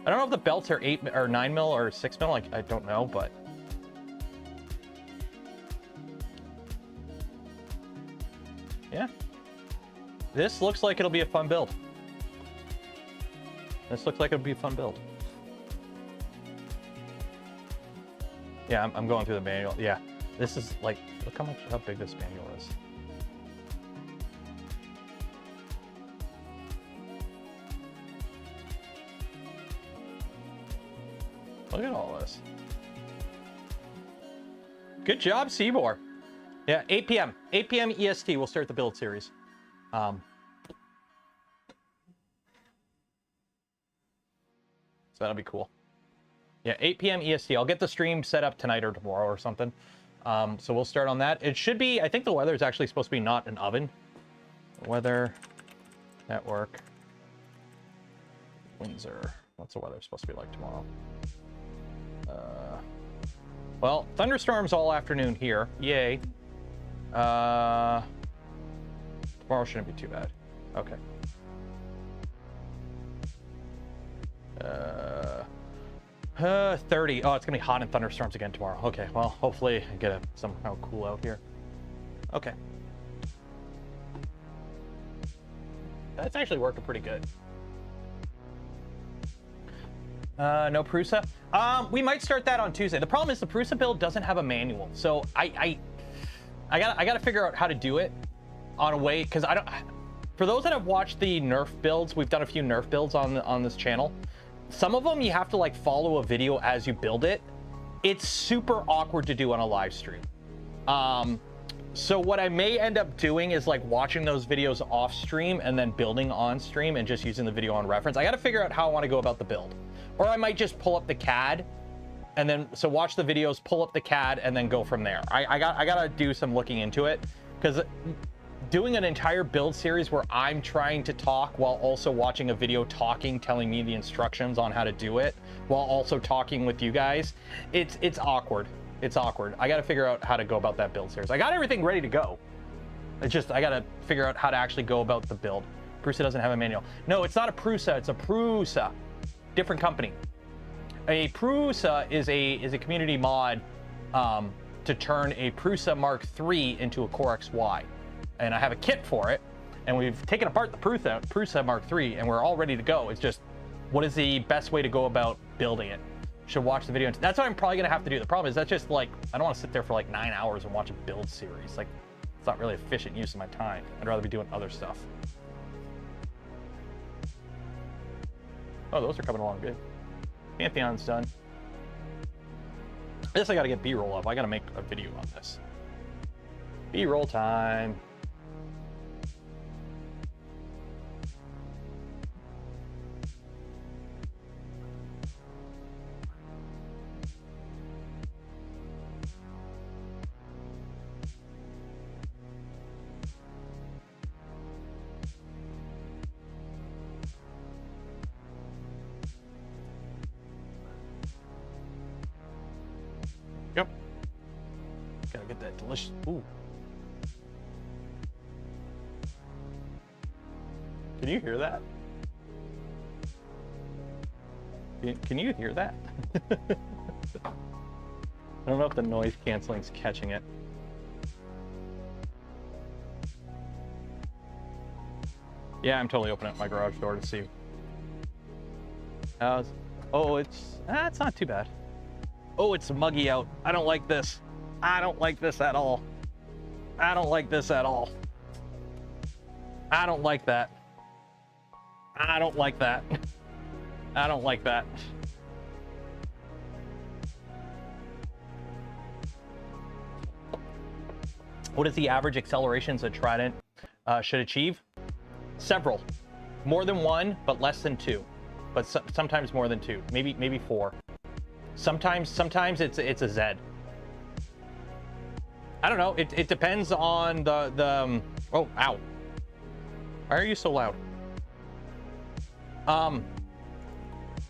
I don't know if the belts are 8 or 9 mil or 6 mil. Like, I don't know, but yeah, this looks like it'll be a fun build. This looks like it'll be a fun build. Yeah, I'm going through the manual. Yeah, this is like, look how big this manual is. Look at all this. Good job, Seabore. Yeah, 8 p.m. 8 p.m. EST, we'll start the build series. So that'll be cool. Yeah, 8 p.m. EST. I'll get the stream set up tonight or tomorrow or something. So we'll start on that. It should be, I think the weather is actually supposed to be not an oven. Weather, network, Windsor. What's the weather supposed to be like tomorrow? Well, thunderstorms all afternoon here. Yay. Tomorrow shouldn't be too bad. Okay. 30. Oh, it's gonna be hot in thunderstorms again tomorrow. Okay, well, hopefully I get it somehow cool out here. Okay. That's actually working pretty good. No PRUSA. We might start that on Tuesday. The problem is the PRUSA build doesn't have a manual, so I gotta figure out how to do it on a way, because I don't. For those that have watched the Nerf builds, we've done a few Nerf builds on this channel. Some of them you have to like follow a video as you build it. It's super awkward to do on a live stream. So what I may end up doing is like watching those videos off stream and then building on stream and just using the video on reference. I got to figure out how I want to go about the build, or I might just pull up the CAD and then watch the videos, pull up the CAD, and then go from there. I gotta do some looking into it, because doing an entire build series where I'm trying to talk while also watching a video talking, telling me the instructions on how to do it, while also talking with you guys, it's awkward. It's awkward. I got to figure out how to go about that build series. I got everything ready to go. It's just I got to figure out how to actually go about the build. PRUSA doesn't have a manual. No, it's not a PRUSA. It's a PRUSA. Different company. A PRUSA is a community mod to turn a PRUSA Mark III into a Core XY. And I have a kit for it, and we've taken apart the PRUSA Mark III, and we're all ready to go. It's just, what is the best way to go about building it? Should watch the video. That's what I'm probably gonna have to do. The problem is that's just like, I don't want to sit there for like 9 hours and watch a build series. Like, it's not really efficient use of my time. I'd rather be doing other stuff. Oh, those are coming along good. Pantheon's done. I guess I gotta get B-roll up. I gotta make a video on this. B-roll time. Yep. Gotta get that delicious. Ooh. Can you hear that? Can you hear that? I don't know if the noise canceling's catching it. Yeah, I'm totally opening up my garage door to see. Oh, it's not too bad. Oh, it's muggy out. I don't like this. I don't like this at all. I don't like this at all. I don't like that. I don't like that. I don't like that. What is the average accelerations a Trident should achieve? Several. More than one, but less than two. But sometimes more than two. Maybe four. Sometimes it's a Z. I don't know. It depends on the oh, ow. Why are you so loud?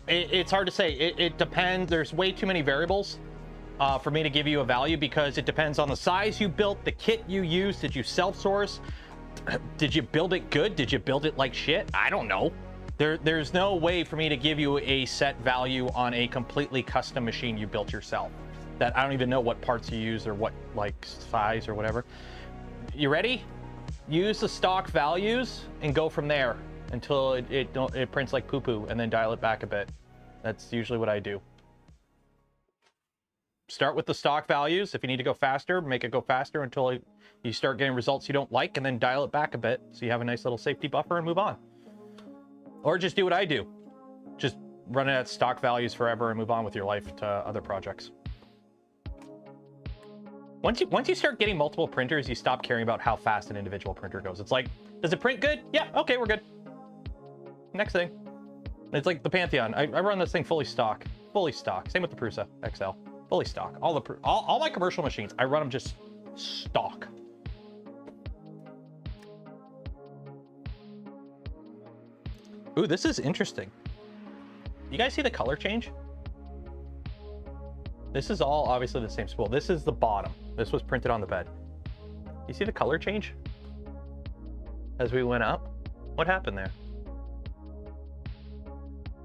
It's hard to say. It depends. There's way too many variables for me to give you a value, because it depends on the size you built, the kit you used. Did you self-source? Did you build it good? Did you build it like shit? I don't know. There's no way for me to give you a set value on a completely custom machine you built yourself, that I don't even know what parts you use or what like size or whatever. You ready? Use the stock values and go from there until it prints like poo-poo, and then dial it back a bit. That's usually what I do. Start with the stock values. If you need to go faster, make it go faster until you start getting results you don't like, and then dial it back a bit so you have a nice little safety buffer and move on. Or just do what I do. Just run it at stock values forever and move on with your life to other projects. Once you start getting multiple printers, you stop caring about how fast an individual printer goes. It's like, does it print good? Yeah, okay, we're good. Next thing. It's like the Pantheon. I run this thing fully stock. Fully stock. Same with the PRUSA XL. Fully stock. All my commercial machines, I run them just stock. Ooh, this is interesting. You guys see the color change? This is all obviously the same spool. This is the bottom. This was printed on the bed. You see the color change as we went up? What happened there?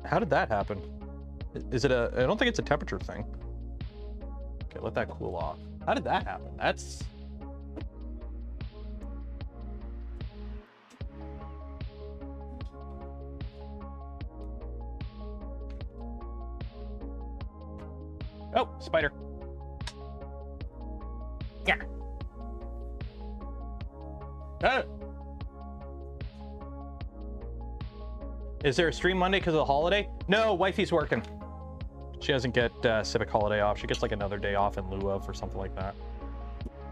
How did that happen? Is it a... I don't think it's a temperature thing. Okay, let that cool off. How did that happen? That's... Oh, spider. Yeah. Oh. Is there a stream Monday because of the holiday? No, wifey's working. She doesn't get civic holiday off. She gets like another day off in lieu of or something like that.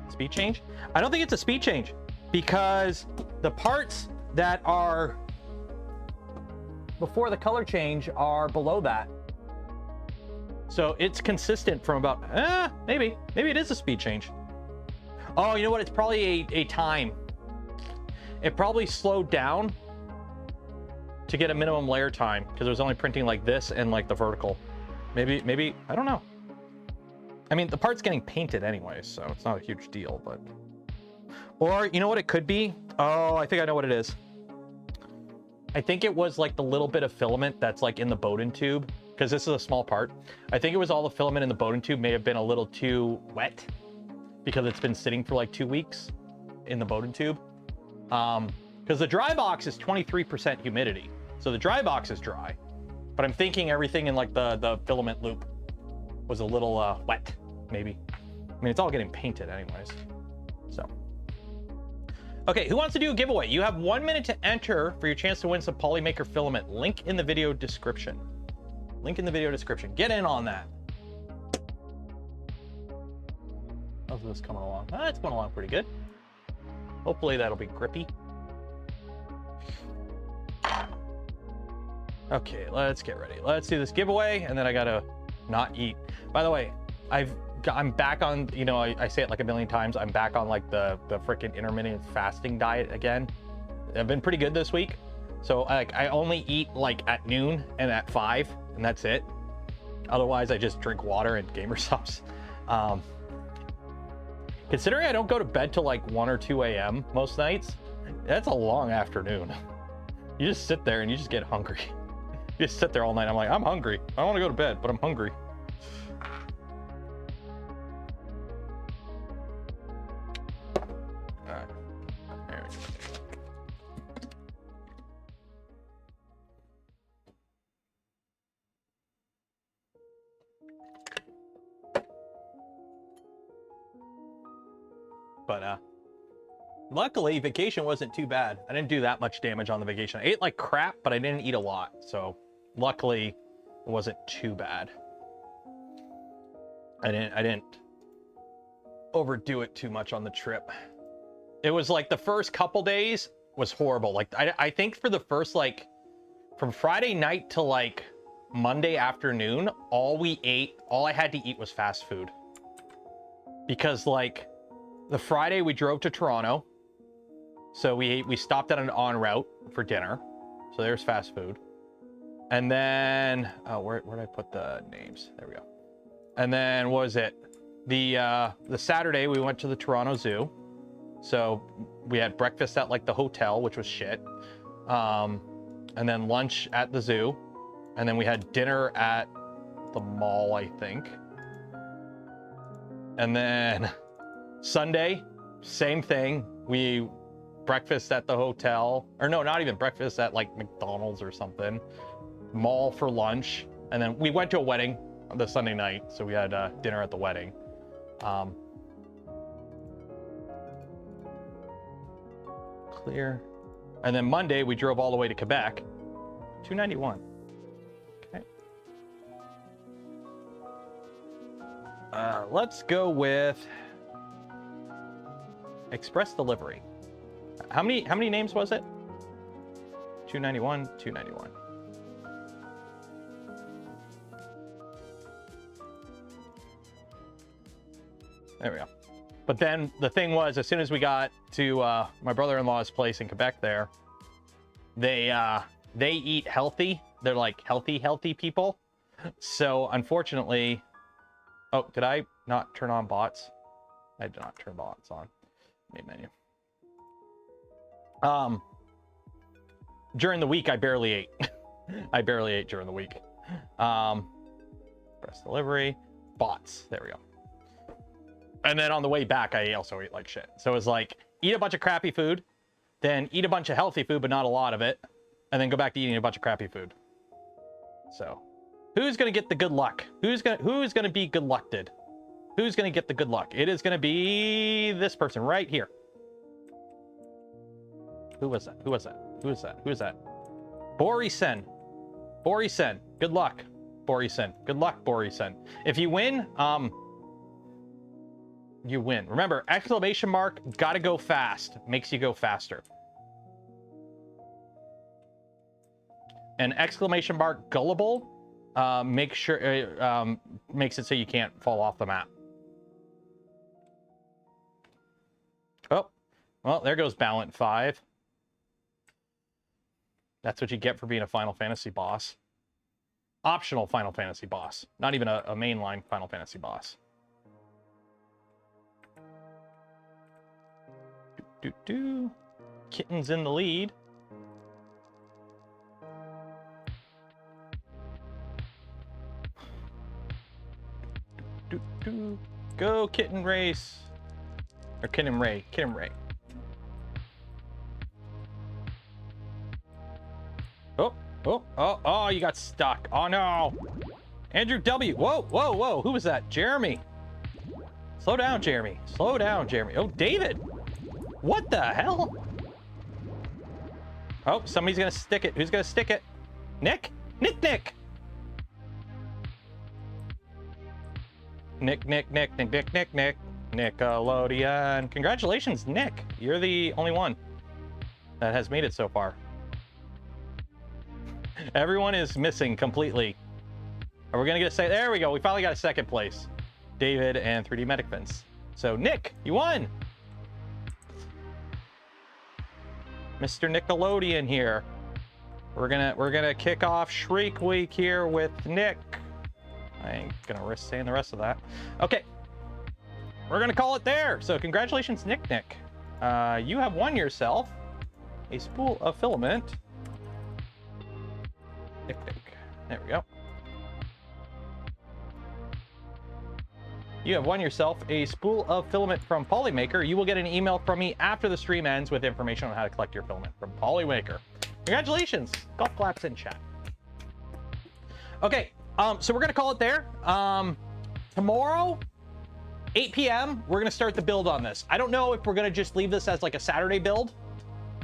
Speed change? I don't think it's a speed change because the parts that are before the color change are below that. So it's consistent from about, maybe it is a speed change. Oh, you know what? It's probably a time. It probably slowed down to get a minimum layer time because it was only printing like this and like the vertical. Maybe, I don't know. I mean, the part's getting painted anyway, so it's not a huge deal, but. Or, you know what it could be? Oh, I think I know what it is. I think it was like the little bit of filament that's like in the Bowden tube, because this is a small part. I think it was all the filament in the Bowden tube may have been a little too wet because it's been sitting for like 2 weeks in the Bowden tube. Because the dry box is 23% humidity. So the dry box is dry, but I'm thinking everything in like the filament loop was a little wet, maybe. I mean, it's all getting painted anyways, so. Okay, who wants to do a giveaway? You have 1 minute to enter for your chance to win some Polymaker filament. Link in the video description. Link in the video description. Get in on that. How's this coming along? It's going along pretty good. Hopefully that'll be grippy. Okay, let's get ready. Let's do this giveaway, and then I gotta not eat. By the way, I'm back on, you know, I say it like a million times, I'm back on like the freaking intermittent fasting diet again. I've been pretty good this week. So like I only eat like at noon and at 5, and that's it. Otherwise I just drink water and gamer subs. Considering I don't go to bed till like 1 or 2 a.m. most nights, that's a long afternoon. You just sit there and you just get hungry. You just sit there all night. I'm like, I'm hungry. I don't want to go to bed, but I'm hungry. All right. There we go. But luckily vacation wasn't too bad. I didn't do that much damage on the vacation. I ate like crap, but I didn't eat a lot. So luckily it wasn't too bad. I didn't overdo it too much on the trip. It was like the first couple days was horrible. Like I think for the first, like from Friday night to like Monday afternoon, all I had to eat was fast food. Because like the Friday we drove to Toronto. So we stopped at an en route for dinner. So there's fast food. And then, oh, where did I put the names? There we go. And then what was it? The Saturday we went to the Toronto Zoo. So we had breakfast at like the hotel, which was shit. And then lunch at the zoo. And then we had dinner at the mall, I think. And then Sunday, same thing. We breakfast at the hotel, or no, not even breakfast, at like McDonald's or something. Mall for lunch, and then we went to a wedding on the Sunday night, so we had dinner at the wedding. Clear. And then Monday we drove all the way to Quebec. 291. Okay. Let's go with express delivery. How many names was it? 291, 291. There we go. But then the thing was, as soon as we got to my brother-in-law's place in Quebec there, they eat healthy. They're like healthy people. So unfortunately, oh, did I not turn on bots? I did not turn bots on. Main menu. during the week, I barely ate. I barely ate during the week. Press delivery, bots. There we go. And then on the way back, I also ate like shit. So it was like, eat a bunch of crappy food, then eat a bunch of healthy food, but not a lot of it, and then go back to eating a bunch of crappy food. So, who's gonna get the good luck? Who's gonna be good lucked? Who's gonna get the good luck? It is gonna be this person right here. Who was that? Who was that? Who is that? Who is that? Borisen. Borisen. Good luck, Borisen. Good luck, Borisen. If you win, you win. Remember, exclamation mark, gotta go fast. Makes you go faster. And exclamation mark gullible makes it so you can't fall off the map. Oh, well, there goes Ballant 5. That's what you get for being a Final Fantasy boss. Optional Final Fantasy boss. Not even a mainline Final Fantasy boss. Kitten's in the lead. Go Kitten Race. Or Kitten Ray. Kitten Ray. Oh, you got stuck. Oh no. Andrew W. Whoa. Who was that? Jeremy. Slow down, Jeremy. Slow down, Jeremy. Oh, David. What the hell? Oh, somebody's gonna stick it. Who's gonna stick it? Nick? Nick. Nick. Nickelodeon. Congratulations, Nick. You're the only one that has made it so far. Everyone is missing completely. Are we gonna get a second? There we go. We finally got a second place. David and 3D Medic Vince. So Nick, you won. Mr. Nickelodeon here. We're gonna kick off Shriek Week here with Nick. I ain't gonna risk saying the rest of that. Okay. We're gonna call it there. So congratulations, Nick. You have won yourself a spool of filament. Nick. There we go. You have won yourself a spool of filament from Polymaker. You will get an email from me after the stream ends with information on how to collect your filament from Polymaker. Congratulations. Golf claps in chat. Okay, so we're gonna call it there. Tomorrow, 8 p.m., we're gonna start the build on this. I don't know if we're gonna just leave this as like a Saturday build,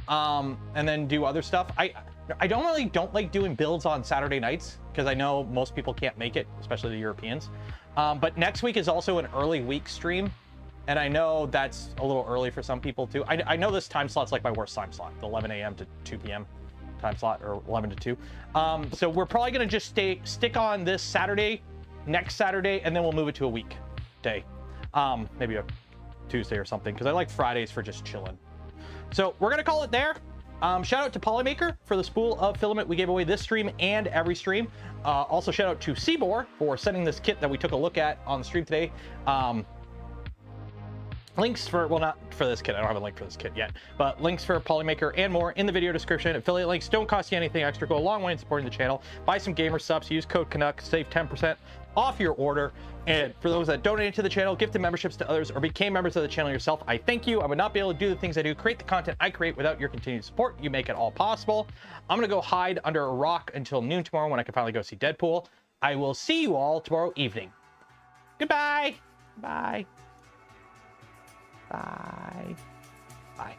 and then do other stuff. I don't like doing builds on Saturday nights because I know most people can't make it, especially the Europeans. But next week is also an early week stream, and I know that's a little early for some people too. I know this time slot's like my worst time slot, the 11 a.m. to 2 p.m. time slot, or 11 to 2. So we're probably gonna just stick on this Saturday, next Saturday, and then we'll move it to a weekday, maybe a Tuesday or something, because I like Fridays for just chilling. So we're gonna call it there. Shout out to Polymaker for the spool of filament we gave away this stream and every stream. Also shout out to Seabor for sending this kit that we took a look at on the stream today. Links for, well, not for this kit, I don't have a link for this kit yet, but links for Polymaker and more in the video description. Affiliate links don't cost you anything extra, go a long way in supporting the channel. Buy some gamer subs, use code Canuck, save 10% off your order. And for those that donated to the channel, gifted memberships to others, or became members of the channel yourself, I thank you. I would not be able to do the things I do, create the content I create without your continued support. You make it all possible. I'm gonna go hide under a rock until noon tomorrow when I can finally go see Deadpool. I will see you all tomorrow evening. Goodbye. Bye. Bye. Bye.